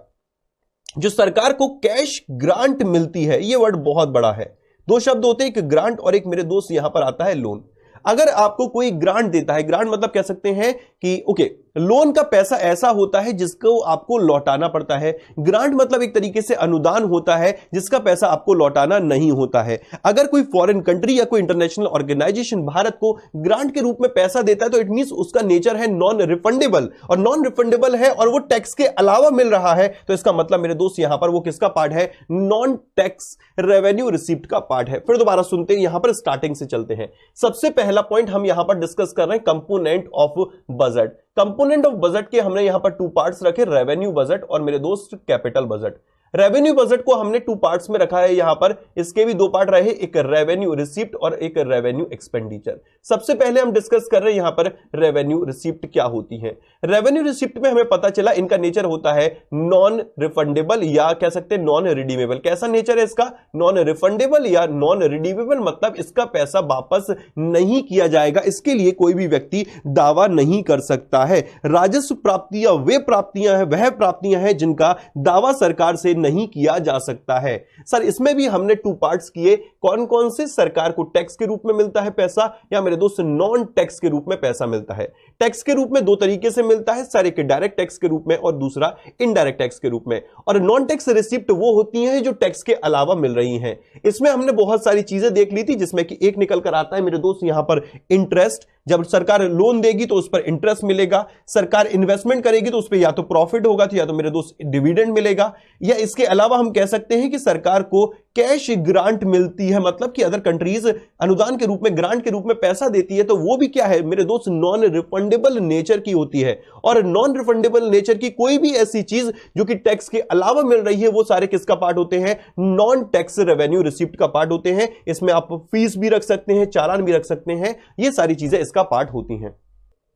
S1: जो सरकार को कैश ग्रांट मिलती है, यह वर्ड बहुत बड़ा है, दो शब्द होते हैं, एक ग्रांट और एक मेरे दोस्त यहां पर आता है लोन। अगर आपको कोई ग्रांट देता है, ग्रांट मतलब कह सकते हैं कि ओके लोन का पैसा ऐसा होता है जिसको आपको लौटाना पड़ता है, ग्रांट मतलब एक तरीके से अनुदान होता है जिसका पैसा आपको लौटाना नहीं होता है। अगर कोई फॉरेन कंट्री या कोई इंटरनेशनल ऑर्गेनाइजेशन भारत को ग्रांट के रूप में पैसा देता है तो इट मींस उसका नेचर है नॉन रिफंडेबल, और नॉन रिफंडेबल है और वो टैक्स के अलावा मिल रहा है, तो इसका मतलब मेरे दोस्त यहां पर वो किसका पार्ट है? नॉन टैक्स रेवेन्यू रिसिप्ट का पार्ट है। फिर दोबारा सुनते हैं, यहां पर स्टार्टिंग से चलते हैं। सबसे पहला पॉइंट हम यहां पर डिस्कस कर रहे हैं component of budget. Component of budget के हमने यहां पर टू पार्ट्स रखे, रेवेन्यू बजट और मेरे दोस्त कैपिटल बजट। रेवेन्यू बजट को हमने टू पार्ट्स में रखा है यहां पर, इसके भी दो पार्ट रहे, एक रेवेन्यू रिसिप्ट और एक रेवेन्यू एक्सपेंडिचर। सबसे पहले हम डिस्कस कर रहे हैं यहां पर रेवेन्यू रिसिप्ट क्या होती है। रेवेन्यू रिसिप्ट में हमें पता चला इनका नेचर होता है नॉन रिफंडेबल या कह सकते हैं नॉन रिडीमेबल। कैसा नेचर है इसका? नॉन रिफंडेबल या नॉन रिडीमेबल, मतलब इसका पैसा वापस नहीं किया जाएगा, इसके लिए कोई भी व्यक्ति दावा नहीं कर सकता है। राजस्व प्राप्तियां वे प्राप्तियां हैं, वह प्राप्तियां हैं जिनका दावा सरकार से नहीं किया जा सकता है। सर इसमें भी हमने टू पार्ट्स किए, कौन कौन से? सरकार को टैक्स के रूप में मिलता है पैसा, या मेरे दोस्त नॉन टैक्स के रूप में पैसा मिलता है। टैक्स के रूप में दो तरीके से मिलता है सर, एक डायरेक्ट टैक्स के रूप में और दूसरा इनडायरेक्ट टैक्स के रूप में। और नॉन टैक्स रिसिप्ट वो होती हैं जो टैक्स के अलावा मिल रही हैं। इसमें हमने बहुत सारी चीजें देख ली थी, जिसमें कि एक निकल कर आता है मेरे दोस्त यहां पर इंटरेस्ट। जब सरकार लोन देगी तो उस पर इंटरेस्ट मिलेगा, सरकार इन्वेस्टमेंट करेगी तो उस पर या तो प्रॉफिट होगा तो या तो मेरे दोस्त डिविडेंड मिलेगा, या इसके अलावा हम कह सकते हैं कि सरकार को कैश ग्रांट मिलती है, मतलब कि अदर कंट्रीज अनुदान के रूप में ग्रांट के रूप में पैसा देती है, तो वो भी क्या है मेरे दोस्त? नॉन रिफंडेबल नेचर की होती है। और नॉन रिफंडेबल नेचर की कोई भी ऐसी चीज जो कि टैक्स के अलावा मिल रही है, वो सारे किसका पार्ट होते हैं? नॉन टैक्स रेवेन्यू रिसिप्ट का पार्ट होते हैं। इसमें आप फीस भी रख सकते हैं, चालान भी रख सकते हैं, ये सारी चीजें इसका पार्ट होती हैं।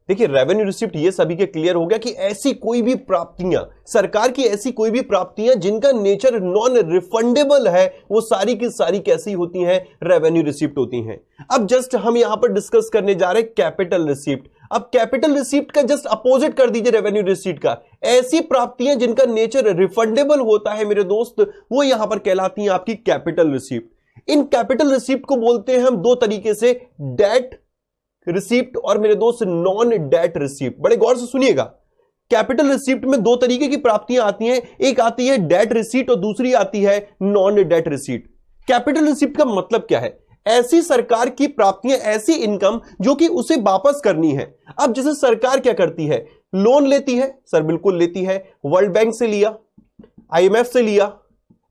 S1: देखिए रेवेन्यू रिसिप्ट ये सभी के क्लियर हो गया कि ऐसी कोई भी प्राप्तियां, सरकार की ऐसी कोई भी प्राप्तियां जिनका नेचर नॉन रिफंडेबल है, वो सारी की सारी कैसी होती हैं? रेवेन्यू रिसिप्ट होती हैं। अब जस्ट हम यहां पर डिस्कस करने जा रहे हैं कैपिटल रिसिप्ट। अब कैपिटल रिसिप्ट का जस्ट अपोजिट कर दीजिए रेवेन्यू रिसिप्ट का। ऐसी प्राप्तियां जिनका नेचर रिफंडेबल होता है मेरे दोस्त, वो यहां पर कहलाती हैं आपकी capital receipt. In capital receipt को बोलते हैं हम दो तरीके से, डेट रिसिप्ट और मेरे दोस्त नॉन डेट रिसिप्ट। बड़े गौर से सुनिएगा, कैपिटल रिसिप्ट में दो तरीके की प्राप्तियां आती हैं, एक आती है डेट रिसिप्ट और दूसरी आती है non debt receipt. Capital receipt का मतलब क्या है? ऐसी सरकार की प्राप्तियां, ऐसी इनकम जो कि उसे वापस करनी है। अब जैसे सरकार क्या करती है? लोन लेती है, सर बिल्कुल लेती है, वर्ल्ड बैंक से लिया, IMF से लिया,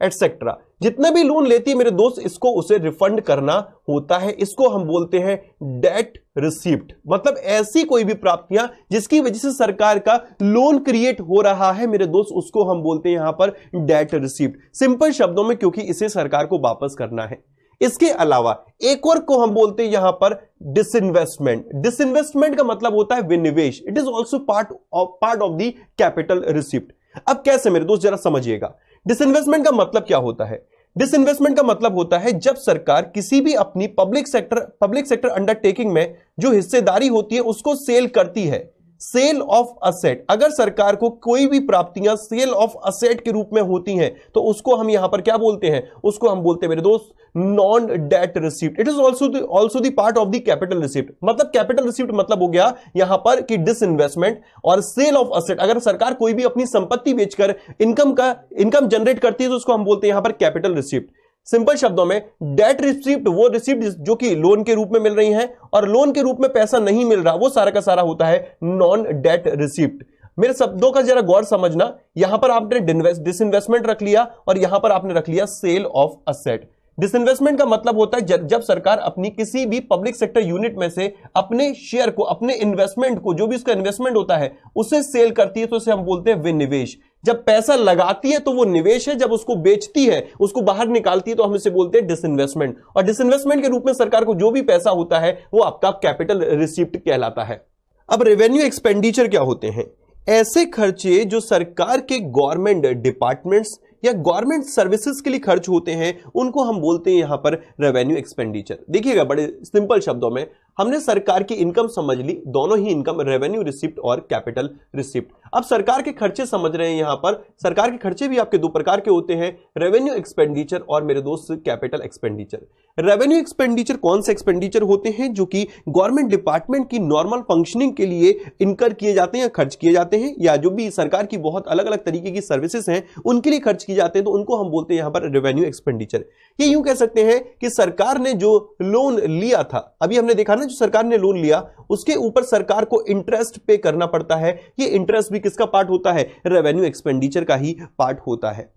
S1: एटसेट्रा, जितने भी लोन लेती है मेरे दोस्त, इसको उसे रिफंड करना होता है। इसको हम बोलते हैं डेट रिसीप्ट, मतलब ऐसी कोई भी प्राप्तियां जिसकी वजह से सरकार का लोन क्रिएट हो रहा है मेरे दोस्त, उसको हम बोलते हैं यहां पर डेट रिसीप्ट, सिंपल शब्दों में, क्योंकि इसे सरकार को वापस करना है। इसके अलावा एक और को हम बोलते हैं यहां पर डिसइन्वेस्टमेंट। डिसइन्वेस्टमेंट का मतलब होता है विनिवेश। It is also part of the capital receipt. अब कैसे मेरे दोस्त, जरा समझिएगा, डिसइन्वेस्टमेंट का मतलब क्या होता है। डिसइन्वेस्टमेंट का मतलब होता है जब सरकार किसी भी अपनी पब्लिक सेक्टर अंडरटेकिंग में जो हिस्सेदारी होती है उसको सेल करती है। सेल ऑफ असेट, अगर सरकार को कोई भी प्राप्तियां सेल ऑफ असेट के रूप में होती हैं तो उसको हम यहां पर क्या बोलते हैं, उसको हम बोलते हैं मेरे दोस्त non debt receipt. It is also the part of the capital receipt. मतलब कैपिटल रिसिप्ट मतलब हो गया यहां पर कि डिसइन्वेस्टमेंट और सेल ऑफ असेट, अगर सरकार कोई भी अपनी संपत्ति बेचकर इनकम जनरेट करती है तो उसको हम बोलते हैं यहां पर कैपिटल रिसिप्ट। सिंपल शब्दों में डेट रिसिप्ट वो रिसिप्ट जो कि लोन के रूप में मिल रही है, और लोन के रूप में पैसा नहीं मिल रहा, वो सारा का सारा होता है नॉन डेट रिसिप्ट। मेरे शब्दों का जरा गौर समझना, यहां पर आपने डिसइन्वेस्टमेंट रख लिया और यहां पर आपने रख लिया सेल ऑफ असेट। डिसइन्वेस्टमेंट का मतलब होता है जब सरकार अपनी किसी भी पब्लिक सेक्टर यूनिट में से अपने शेयर को, अपने इन्वेस्टमेंट को, जो भी उसका इन्वेस्टमेंट होता है उसे सेल करती है तो उसे हम बोलते हैं विनिवेश। जब पैसा लगाती है तो वो निवेश है, जब उसको बेचती है, उसको बाहर निकालती है तो हम इसे बोलते हैं डिसइन्वेस्टमेंट। और डिसइन्वेस्टमेंट के रूप में सरकार को जो भी पैसा होता है वो आपका कैपिटल रिसिप्ट कहलाता है। अब रेवेन्यू एक्सपेंडिचर क्या होते हैं? ऐसे खर्चे जो सरकार के गवर्नमेंट डिपार्टमेंट्स या गवर्नमेंट सर्विसेज के लिए खर्च होते हैं उनको हम बोलते हैं यहां पर रेवेन्यू एक्सपेंडिचर। देखिएगा, बड़े सिंपल शब्दों में हमने सरकार की इनकम समझ ली, दोनों ही इनकम, रेवेन्यू रिसिप्ट और कैपिटल रिसिप्ट। अब सरकार के खर्चे समझ रहे हैं। यहां पर सरकार के खर्चे भी आपके दो प्रकार के होते हैं, रेवेन्यू एक्सपेंडिचर और मेरे दोस्त कैपिटल एक्सपेंडिचर। रेवेन्यू एक्सपेंडिचर कौन से एक्सपेंडिचर होते हैं जो कि गवर्नमेंट डिपार्टमेंट की नॉर्मल फंक्शनिंग के लिए इनकर किए जाते हैं या खर्च किए जाते हैं, या जो भी सरकार की बहुत अलग अलग तरीके की सर्विसेज हैं उनके लिए खर्च किए जाते हैं, तो उनको हम बोलते हैं यहां पर रेवेन्यू एक्सपेंडिचर। ये यूं कह सकते हैं कि सरकार ने जो लोन लिया था, अभी हमने देखा ना, जो सरकार ने लोन लिया उसके ऊपर सरकार को इंटरेस्ट पे करना पड़ता है। ये इंटरेस्ट भी किसका पार्ट होता है? रेवेन्यू एक्सपेंडिचर का ही पार्ट होता है।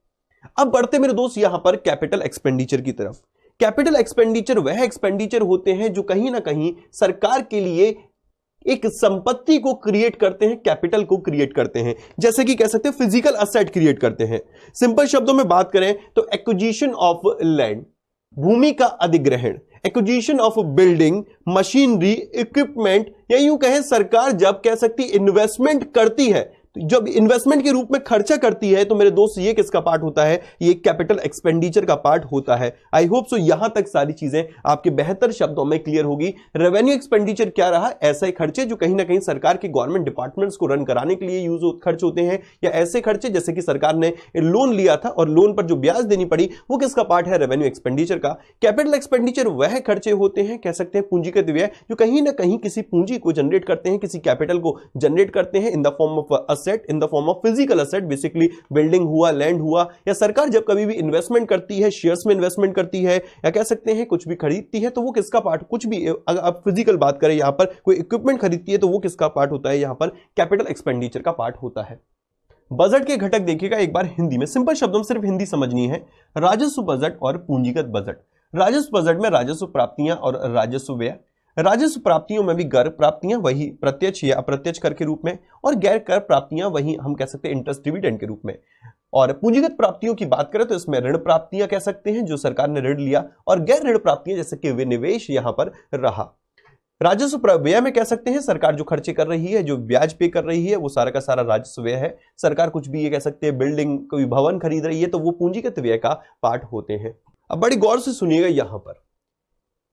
S1: अब बढ़ते मेरे दोस्त यहां पर कैपिटल एक्सपेंडिचर की तरफ। कैपिटल एक्सपेंडिचर वह एक्सपेंडिचर होते हैं जो कहीं ना कहीं सरकार के लिए एक संपत्ति को क्रिएट करते हैं, कैपिटल को क्रिएट करते हैं, जैसे कि कह सकते हैं फिजिकल असेट क्रिएट करते हैं। सिंपल शब्दों में बात करें तो एक्विजिशन ऑफ लैंड, भूमि का अधिग्रहण, acquisition of building, machinery, equipment, या यूं कहें सरकार जब कह सकती इन्वेस्टमेंट करती है, जब इन्वेस्टमेंट के रूप में खर्चा करती है तो मेरे दोस्त ये किसका पार्ट होता है? ये कैपिटल एक्सपेंडिचर का पार्ट होता है। आई होप सो यहां तक सारी चीजें आपके बेहतर शब्दों में क्लियर होगी। रेवेन्यू एक्सपेंडिचर क्या रहा? ऐसे खर्चे जो कहीं ना कहीं सरकार के गवर्नमेंट डिपार्टमेंट्स को रन कराने के लिए खर्च होते हैं, या ऐसे खर्चे जैसे कि सरकार ने लोन लिया था और लोन पर जो ब्याज देनी पड़ी वो किसका पार्ट है? रेवेन्यू एक्सपेंडिचर का। कैपिटल एक्सपेंडिचर वह खर्चे होते हैं, कह सकते हैं पूंजीगत व्यय, जो कहीं ना कहीं किसी पूंजी को जनरेट करते हैं, किसी कैपिटल को जनरेट करते हैं in the form of asset, in the form of physical asset, basically building हुआ, लैंड हुआ, या सरकार जब कभी भी इन्वेस्टमेंट करती है, शेयर्स में इन्वेस्टमेंट करती है, या कह सकते हैं कुछ भी खरीदती है तो वो किसका पार्ट, कुछ भी, अगर आप फिजिकल बात करें यहां पर कोई इक्विपमेंट खरीदती है तो वो किसका पार्ट होता है? यहां पर कैपिटल एक्सपेंडिचर का पार्ट होता है। बजट के घटक देखिएगा एक बार हिंदी में, सिंपल शब्दों में सिर्फ हिंदी समझनी है। राजस्व बजट और पूंजीगत बजट। राजस्व बजट में राजस्व प्राप्तियां और राजस्व व्यय। राजस्व प्राप्तियों में भी कर प्राप्तियां वही प्रत्यक्ष या अप्रत्यक्ष कर के रूप में, और गैर कर प्राप्तियां वही हम कह सकते हैं इंटरेस्ट डिविडेंड के रूप में। और पूंजीगत प्राप्तियों की बात करें तो इसमें ऋण प्राप्तियां कह सकते हैं जो सरकार ने ऋण लिया, और गैर ऋण प्राप्तियां जैसे कि विनिवेश यहां पर रहा। राजस्व व्यय में कह सकते हैं सरकार जो खर्चे कर रही है, जो ब्याज पे कर रही है, वो सारा का सारा राजस्व व्यय है। सरकार कुछ भी ये कह सकते हैं बिल्डिंग, कोई भवन खरीद रही है तो वो पूंजीगत व्यय का पार्ट होते हैं। अब बड़ी गौर से सुनिएगा यहां पर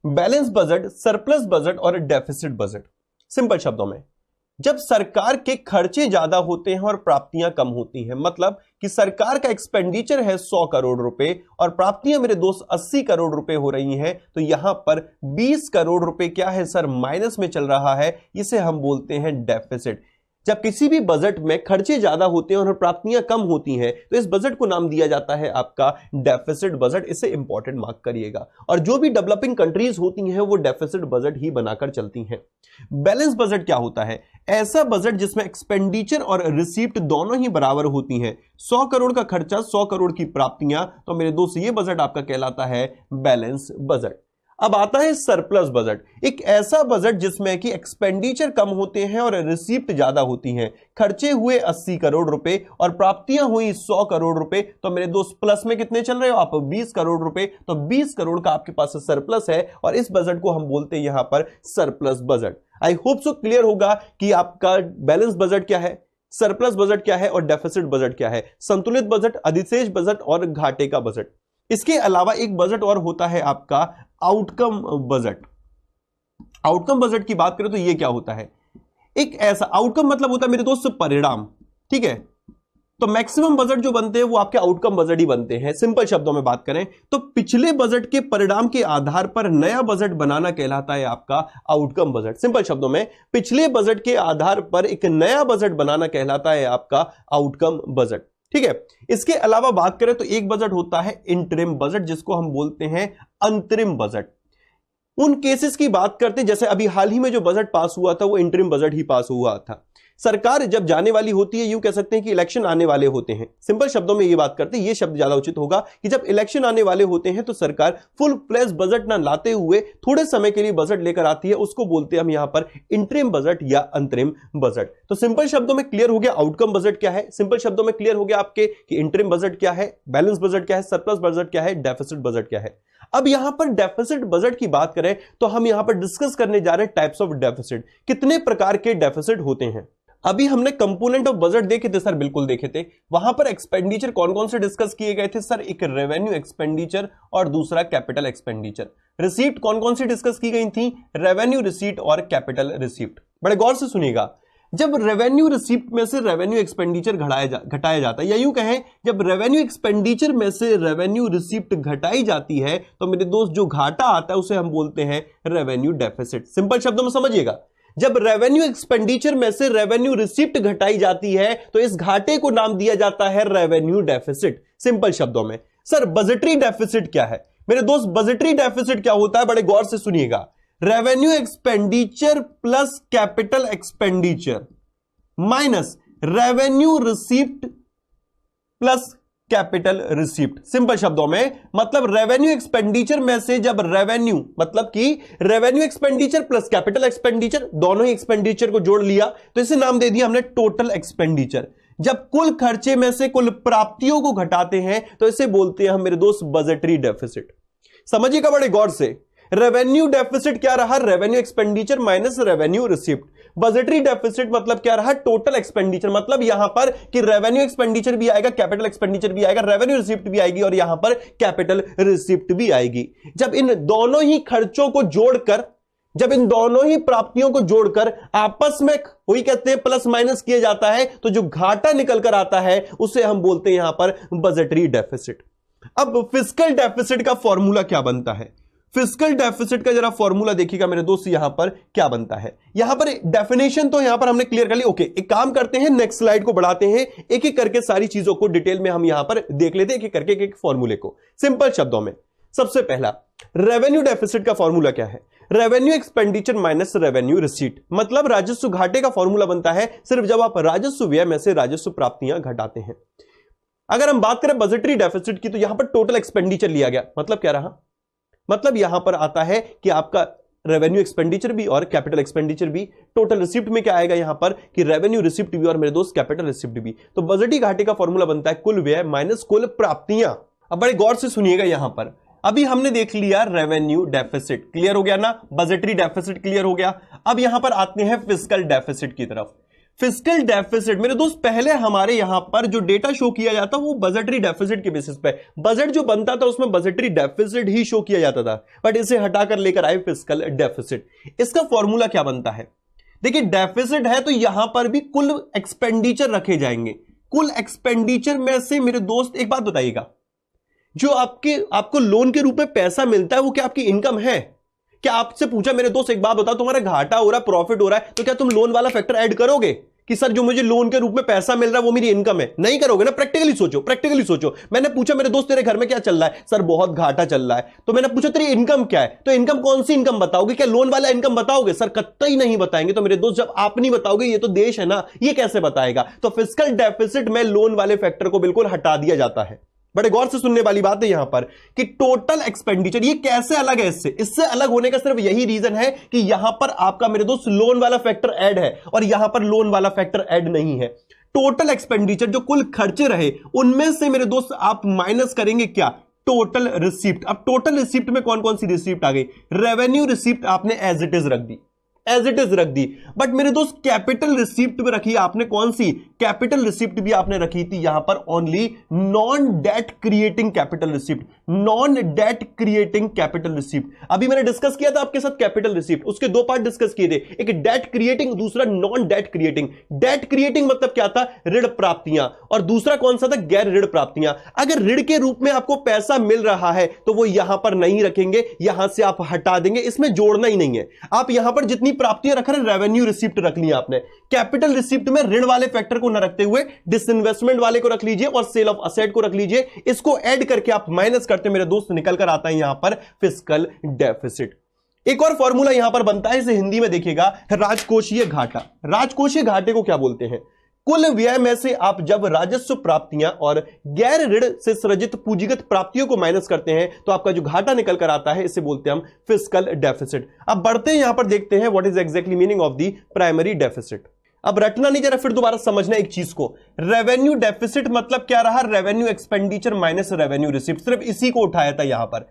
S1: बैलेंस बजट, सरप्लस बजट और डेफिसिट बजट। सिंपल शब्दों में जब सरकार के खर्चे ज्यादा होते हैं और प्राप्तियां कम होती हैं, मतलब कि सरकार का एक्सपेंडिचर है 100 करोड़ रुपए और प्राप्तियां मेरे दोस्त 80 करोड़ रुपए हो रही हैं, तो यहां पर 20 करोड़ रुपए क्या है सर? माइनस में चल रहा है। इसे हम बोलते हैं डेफिसिट। जब किसी भी बजट में खर्चे ज्यादा होते हैं और प्राप्तियां कम होती हैं तो इस बजट को नाम दिया जाता है आपका डेफिसिट बजट। इसे इंपॉर्टेंट मार्क करिएगा। और जो भी डेवलपिंग कंट्रीज होती हैं वो डेफिसिट बजट ही बनाकर चलती हैं। बैलेंस बजट क्या होता है? ऐसा बजट जिसमें एक्सपेंडिचर और रिसीप्ट दोनों ही बराबर होती हैं। 100 करोड़ का खर्चा, 100 करोड़ की प्राप्तियां, तो मेरे दोस्त ये बजट आपका कहलाता है बैलेंस बजट। अब आता है सरप्लस बजट, एक ऐसा बजट जिसमें कि एक्सपेंडिचर कम होते हैं और रिसीप्ट ज्यादा होती हैं। खर्चे हुए 80 करोड़ रुपए और प्राप्तियां हुई 100 करोड़ रुपए, तो मेरे दोस्त प्लस में कितने चल रहे हो आप? 20 करोड़ रुपए। तो 20 करोड़ का आपके पास सरप्लस है और इस बजट को हम बोलते हैं यहां पर surplus budget. I hope so clear होगा कि आपका बैलेंस बजट क्या है, सरप्लस बजट क्या है और डेफिसिट बजट क्या है, संतुलित बजट, अधिशेष बजट और घाटे का बजट। इसके अलावा एक बजट और होता है आपका आउटकम बजट। आउटकम बजट की बात करें तो यह क्या होता है? एक ऐसा आउटकम मतलब होता है मेरे दोस्त परिणाम, ठीक है। तो मैक्सिमम बजट जो बनते हैं वो आपके आउटकम बजट ही बनते हैं। सिंपल शब्दों में बात करें तो पिछले बजट के परिणाम के आधार पर नया बजट बनाना कहलाता है आपका आउटकम बजट। सिंपल शब्दों में पिछले बजट के आधार पर एक नया बजट बनाना कहलाता है आपका आउटकम बजट, ठीक है। इसके अलावा बात करें तो एक बजट होता है इंटरिम बजट, जिसको हम बोलते हैं अंतरिम बजट। उन केसेस की बात करते हैं जैसे अभी हाल ही में जो बजट पास हुआ था वो इंटरिम बजट ही पास हुआ था। सरकार जब जाने वाली होती है, यूं कह सकते हैं कि इलेक्शन आने वाले होते हैं। सिंपल शब्दों में ये बात करते हैं, ये शब्द ज्यादा उचित होगा कि जब इलेक्शन आने वाले होते हैं तो सरकार फुल फ्लेज बजट ना लाते हुए थोड़े समय के लिए बजट लेकर आती है, उसको बोलते हैं हम यहां पर इंटरिम बजट या अंतरिम बजट। तो सिंपल शब्दों में क्लियर हो गया आउटकम बजट क्या है, सिंपल शब्दों में क्लियर हो गया आपके कि इंटरिम बजट क्या है, बैलेंस बजट क्या है, सरप्लस बजट क्या है, डेफिसिट बजट क्या है। अब यहां पर डेफिसिट बजट की बात करें तो हम यहां पर डिस्कस करने जा रहे हैं टाइप्स ऑफ डेफिसिट, कितने प्रकार के डेफिसिट होते हैं। अभी हमने कंपोनेंट ऑफ बजट देखे थे सर, बिल्कुल देखे थे। वहां पर एक्सपेंडिचर कौन कौन से डिस्कस किए गए थे सर? एक रेवेन्यू एक्सपेंडिचर और दूसरा कैपिटल एक्सपेंडिचर। रिसीप्ट कौन कौन सी डिस्कस की गई थी? रेवेन्यू रिसीप्ट और कैपिटल रिसीप्ट। बड़े गौर से सुनिएगा, जब रेवेन्यू रिसीप्ट में से रेवेन्यू एक्सपेंडिचर घटाया जाता है, या यूं कहें जब रेवेन्यू एक्सपेंडिचर में से रेवेन्यू रिसीप्ट घटाई जाती है तो मेरे दोस्त जो घाटा आता है उसे हम बोलते हैं रेवेन्यू डेफिसिट। सिंपल शब्दों में समझिएगा, जब रेवेन्यू एक्सपेंडिचर में से रेवेन्यू रिसीप्ट घटाई जाती है तो इस घाटे को नाम दिया जाता है रेवेन्यू डेफिसिट। सिंपल शब्दों में सर बजटरी डेफिसिट क्या है? मेरे दोस्त बजटरी डेफिसिट क्या होता है? बड़े गौर से सुनिएगा, revenue expenditure plus capital expenditure minus revenue receipt plus capital receipt. Simple शब्दों में मतलब रेवेन्यू एक्सपेंडिचर में से जब रेवेन्यू मतलब कि revenue expenditure plus capital expenditure दोनों ही एक्सपेंडिचर को जोड़ लिया तो इसे नाम दे दिया हमने टोटल एक्सपेंडिचर। जब कुल खर्चे में से कुल प्राप्तियों को घटाते हैं तो इसे बोलते हैं हम मेरे दोस्त बजटरी डेफिसिट। समझिएगा बड़े गौर से, रेवेन्यू डेफिसिट क्या रहा? Revenue expenditure minus revenue receipt. Budgetary deficit मतलब क्या रहा? Total expenditure. मतलब यहां पर कि रेवेन्यू एक्सपेंडिचर भी आएगा, कैपिटल एक्सपेंडिचर भी आएगा, रेवेन्यू रिसीप्ट भी आएगी और यहां पर कैपिटल रिसीप्ट भी आएगी। जब इन दोनों ही खर्चों को जोड़कर, जब इन दोनों ही प्राप्तियों को जोड़कर आपस में वही कहते हैं प्लस माइनस किया जाता है तो जो घाटा निकल कर आता है उसे हम बोलते हैं यहां पर बजटरी डेफिसिट। अब फिस्कल डेफिसिट का फॉर्मूला क्या बनता है? फिस्कल डेफिसिट का जरा फॉर्मूला देखिएगा मेरे दोस्त, यहां पर क्या बनता है। यहां पर डेफिनेशन तो यहां पर हमने क्लियर कर ली। ओके, एक काम करते हैं, नेक्स्ट स्लाइड को बढ़ाते हैं, एक एक करके सारी चीजों को डिटेल में हम यहां पर देख लेते हैं, एक एक करके एक फॉर्मूले को। सिंपल शब्दों में सबसे पहला रेवेन्यू डेफिसिट का फॉर्मूला क्या है? Revenue expenditure minus revenue receipt. मतलब राजस्व घाटे का फॉर्मूला बनता है सिर्फ जब आप राजस्व व्यय में से राजस्व प्राप्तियां घटाते हैं। अगर हम बात करें बजटरी डेफिसिट की तो यहां पर टोटल एक्सपेंडिचर लिया गया। मतलब क्या रहा? मतलब यहां पर आता है कि आपका रेवेन्यू एक्सपेंडिचर भी और कैपिटल एक्सपेंडिचर भी। टोटल रिसिप्ट में क्या आएगा यहां पर कि रेवेन्यू रिसिप्ट भी और मेरे दोस्त कैपिटल रिसिप्ट भी। तो बजटी घाटे का फॉर्मूला बनता है कुल व्यय माइनस कुल प्राप्तियां। अब बड़े गौर से सुनिएगा, यहां पर अभी हमने देख लिया रेवेन्यू डेफिसिट, क्लियर हो गया ना, बजटरी डेफिसिट क्लियर हो गया। अब यहां पर आते हैं फिस्कल डेफिसिट की तरफ। फिस्कल डेफिसिट मेरे दोस्त पहले हमारे यहां पर जो डेटा शो किया जाता वो बजटरी डेफिसिट के बेसिस पे, बजट जो बनता था उसमें बजटरी डेफिसिट ही शो किया जाता था, बट इसे हटाकर लेकर आए फिस्कल डेफिसिट। इसका फॉर्मूला क्या बनता है? देखिए डेफिसिट है तो यहां पर भी कुल एक्सपेंडिचर रखे जाएंगे। कुल एक्सपेंडिचर में से मेरे दोस्त एक बात बताइएगा, जो आपको लोन के रूप में पैसा मिलता है वो क्या आपकी इनकम है? क्या आपसे पूछा मेरे दोस्त एक बात बताओ, तुम्हारा घाटा हो रहा है, प्रॉफिट हो रहा है, तो क्या तुम लोन वाला फैक्टर ऐड करोगे कि सर जो मुझे लोन के रूप में पैसा मिल रहा है वो मेरी इनकम है? नहीं करोगे ना। प्रैक्टिकली सोचो, प्रैक्टिकली सोचो। मैंने पूछा मेरे दोस्त तेरे घर में क्या चल रहा है? सर बहुत घाटा चल रहा है। तो मैंने पूछा तेरी इनकम क्या है? तो इनकम कौन सी इनकम बताओगे? क्या लोन वाला इनकम बताओगे? सर कतई नहीं बताएंगे। तो मेरे दोस्त जब आप नहीं बताओगे, ये तो देश है ना, ये कैसे बताएगा? तो फिस्कल डेफिसिट में लोन वाले फैक्टर को बिल्कुल हटा दिया जाता है। बड़े गौर से सुनने वाली बात है यहां पर कि टोटल एक्सपेंडिचर ये कैसे अलग है इससे अलग होने का सिर्फ यही रीजन है कि यहां पर आपका मेरे दोस्त लोन वाला फैक्टर ऐड है और यहां पर लोन वाला फैक्टर ऐड नहीं है। टोटल एक्सपेंडिचर जो कुल खर्चे रहे उनमें से मेरे दोस्त आप माइनस करेंगे क्या, टोटल रिसिप्ट। अब टोटल रिसिप्ट में कौन कौन सी रिसिप्ट आ गई, रेवेन्यू रिसिप्ट आपने एज इट इज रख दी, एज इट इज रख दी। बट मेरे दोस्त कैपिटल रिसिप्ट में रखी आपने कौन सी, कैपिटल रिसिप्ट भी आपने रखी थी यहां पर only non debt creating capital receipt, non debt creating capital receipt. अभी मैंने डिस्कस किया था आपके साथ कैपिटल रिसिप्ट, उसके दो पार्ट डिस्कस किए थे, एक डेट क्रिएटिंग दूसरा non debt creating. Debt creating मतलब क्या था, ऋण प्राप्तियां, और दूसरा कौन सा था, गैर ऋण प्राप्तियां। अगर ऋण के रूप में आपको पैसा मिल रहा है तो वो यहां पर नहीं रखेंगे, यहां से आप हटा देंगे, इसमें जोड़ना ही नहीं है। आप यहां पर जितनी प्राप्तियां रख रहे हैं रेवेन्यू रिसिप्ट रख लिया आपने, कैपिटल रिसिप्ट में ऋण वाले फैक्टर को न रखते हुए डिसइन्वेस्टमेंट वाले को रख लीजिए और सेल ऑफ असेट को रख लीजिए। इसको ऐड करके आप माइनस करते मेरे दोस्त निकल कर आता है यहां पर फिस्कल डेफिसिट। एक और फॉर्मूला यहां पर बनता है, इसे हिंदी में देखिएगा, राजकोषीय घाटा। राजकोषीय घाटे को क्या बोलते हैं, कुल व्यय में से आप जब राजस्व प्राप्तियां और गैर ऋण से सृजित पूंजीगत प्राप्तियों को माइनस करते हैं तो आपका जो घाटा निकल कर आता है इसे बोलते हैं हम फिस्कल डेफिसिट। अब बढ़ते हैं यहां पर देखते हैं what is exactly meaning of the primary deficit. अब रटना नहीं, जरा फिर दोबारा समझना एक चीज को। रेवेन्यू डेफिसिट मतलब क्या रहा, revenue expenditure minus revenue receipt, सिर्फ इसी को उठाया था यहां पर।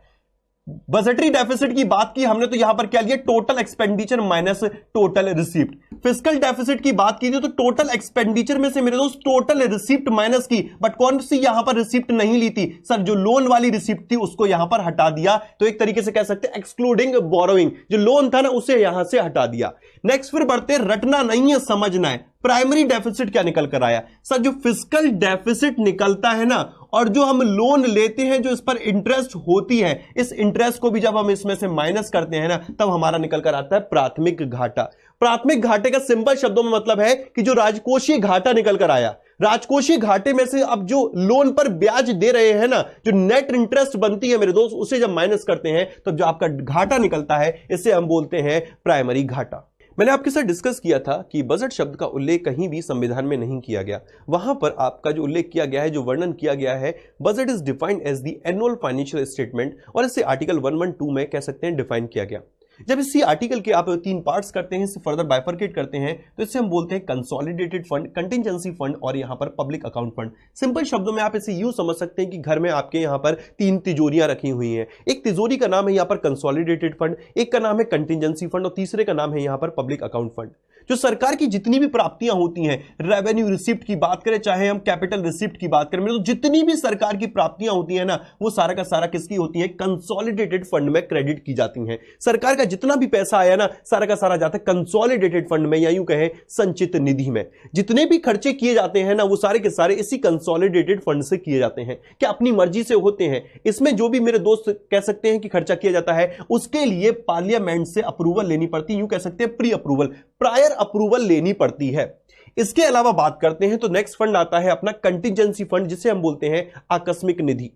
S1: बजटरी डेफिसिट की बात की हमने तो यहां पर क्या लिया, total expenditure minus total receipt. Fiscal deficit की बात की थी तो टोटल एक्सपेंडिचर में से मेरे दोस्त टोटल रिसिप्ट माइनस की, बट कौन सी यहां पर रिसिप्ट नहीं ली थी सर, जो लोन वाली रिसिप्ट थी उसको यहां पर हटा दिया। तो एक तरीके से कह सकते हैं एक्सक्लूडिंग बोरोइंग, जो लोन था ना उसे यहां से हटा दिया। नेक्स्ट फिर बढ़ते, रटना नहीं है समझना है। प्राइमरी डेफिसिट क्या निकल कर आया सर, जो फिस्कल डेफिसिट निकलता है ना और जो हम लोन लेते हैं जो इस पर इंटरेस्ट होती है, इस इंटरेस्ट को भी जब हम इसमें से माइनस करते हैं ना तब हमारा निकल कर आता है प्राथमिक घाटा। प्राथमिक घाटे का सिंपल शब्दों में मतलब है कि जो राजकोषीय घाटा निकल कर आया, राजकोषीय घाटे में से अब जो लोन पर ब्याज दे रहे हैं ना, जो नेट इंटरेस्ट बनती है मेरे दोस्त, उसे जब माइनस करते हैं तो जो आपका घाटा निकलता है इसे हम बोलते हैं प्राइमरी घाटा। मैंने आपके साथ डिस्कस किया था कि बजट शब्द का उल्लेख कहीं भी संविधान में नहीं किया गया। वहां पर आपका जो उल्लेख किया गया है, जो वर्णन किया गया है, budget is defined as the annual financial statement, और इसे आर्टिकल 112 में कह सकते हैं डिफाइन किया गया। जब इसी आर्टिकल के आप 3 पार्ट्स करते हैं, इसे फर्दर बाइफरकेट करते हैं तो इसे हम बोलते हैं कंसोलिडेटेड फंड, कंटिजेंसी फंड और यहां पर पब्लिक अकाउंट फंड। सिंपल शब्दों में आप इसे यूं समझ सकते हैं कि घर में आपके यहां पर 3 तिजोरियां रखी हुई हैं। एक तिजोरी का नाम है यहां पर कंसोलिडेटेड फंड, एक का नाम है कंटिजेंसी फंड और तीसरे का नाम है यहां पर पब्लिक अकाउंट फंड। जो सरकार की जितनी भी प्राप्तियां होती हैं, रेवेन्यू रिसिप्ट की बात करें चाहे हम कैपिटल रिसिप्ट की बात करें, तो जितनी भी सरकार की प्राप्तियां होती हैं ना वो सारा का सारा किसकी होती है, कंसोलिडेटेड फंड में क्रेडिट की जाती हैं। सरकार का जितना भी पैसा आया ना सारा का सारा जाता है कंसोलिडेटेड फंड में या यूं कहें संचित निधि में। जितने भी खर्चे किए जाते हैं ना वो सारे के सारे इसी कंसोलिडेटेड फंड से किए जाते हैं। क्या अपनी मर्जी से होते हैं, इसमें जो भी मेरे दोस्त कह सकते हैं कि खर्चा किया जाता है उसके लिए पार्लियामेंट से अप्रूवल लेनी पड़ती है, यूं कह सकते हैं प्री अप्रूवल, प्रायर अप्रूवल लेनी पड़ती है। इसके अलावा बात करते हैं तो नेक्स्ट फंड आता है अपना कंटिजेंसी फंड, जिसे हम बोलते हैं आकस्मिक निधि।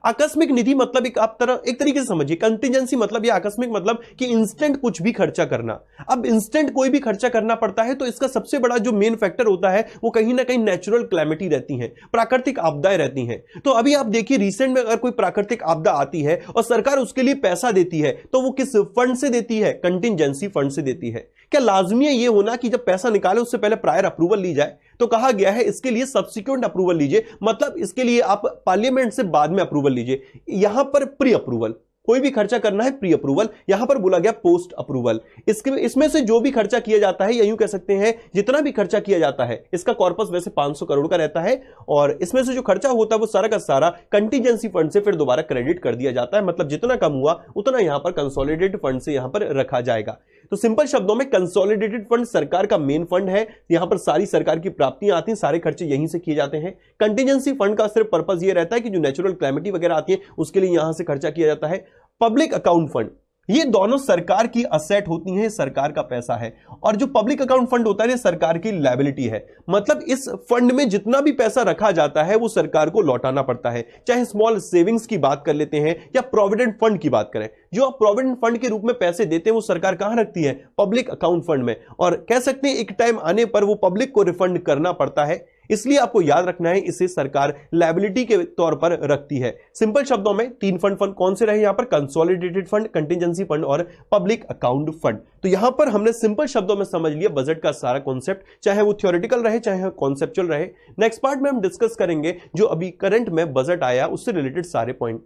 S1: आकस्मिक निधि मतलब एक तरीके से समझिए, कंटिजेंसी मतलब या आकस्मिक मतलब कि इंस्टेंट कुछ भी खर्चा करना। अब इंस्टेंट कोई भी खर्चा करना पड़ता है तो इसका सबसे बड़ा जो मेन फैक्टर होता है वो कहीं ना कहीं नेचुरल क्लैमिटी रहती है, प्राकृतिक आपदाएं रहती हैं। तो अभी आप देखिए रिसेंट में अगर कोई प्राकृतिक आपदा आती है और सरकार उसके लिए पैसा देती है तो वो किस फंड से देती है, कंटिजेंसी फंड से देती है। क्या लाजमी है ये होना कि जब पैसा निकाले उससे पहले प्रायर अप्रूवल ली जाए? तो कहा गया है इसके लिए सब्सिक्वेंट अप्रूवल लीजिए, मतलब इसके लिए आप पार्लियामेंट से बाद में अप्रूवल लीजिए। यहां पर प्री अप्रूवल, कोई भी खर्चा करना है प्री अप्रूवल, यहां पर बोला गया पोस्ट अप्रूवल। इसमें से जो भी खर्चा किया जाता है या यूं कह सकते हैं जितना भी खर्चा किया जाता है, इसका कॉर्पस वैसे 500 करोड़ का रहता है और इसमें से जो खर्चा होता है वो सारा का सारा कंटिजेंसी फंड से फिर दोबारा क्रेडिट कर दिया जाता है। मतलब जितना कम हुआ उतना यहां पर कंसोलिडेटेड फंड से यहां पर रखा जाएगा। तो सिंपल शब्दों में कंसोलिडेटेड फंड सरकार का मेन फंड है, यहां पर सारी सरकार की प्राप्तियां आती हैं, सारे खर्चे यहीं से किए जाते हैं। कंटिजेंसी फंड का सिर्फ पर्पस यह रहता है कि जो नेचुरल क्लैमिटी वगैरह आती है उसके लिए यहां से खर्चा किया जाता है। पब्लिक अकाउंट फंड, ये दोनों सरकार की असेट होती हैं, सरकार का पैसा है, और जो पब्लिक अकाउंट फंड होता है ये सरकार की लायबिलिटी है। मतलब इस फंड में जितना भी पैसा रखा जाता है वो सरकार को लौटाना पड़ता है। चाहे स्मॉल सेविंग्स की बात कर लेते हैं या प्रोविडेंट फंड की बात करें, जो आप प्रोविडेंट फंड के रूप में पैसे देते हैं वो सरकार कहां रखती है, पब्लिक अकाउंट फंड में, और कह सकते हैं एक टाइम आने पर वो पब्लिक को रिफंड करना पड़ता है। इसलिए आपको याद रखना है इसे सरकार लायबिलिटी के तौर पर रखती है। सिंपल शब्दों में तीन फंड कौन से रहे यहां पर? कंसोलिडेटेड फंड, कंटिजेंसी फंड और पब्लिक अकाउंट फंड। तो यहां पर हमने सिंपल शब्दों में समझ लिया बजट का सारा कॉन्सेप्ट, चाहे वो थ्योरेटिकल रहे चाहे कॉन्सेप्चुअल रहे। नेक्स्ट पार्ट में हम डिस्कस करेंगे जो अभी करंट में बजट आया उससे रिलेटेड सारे पॉइंट।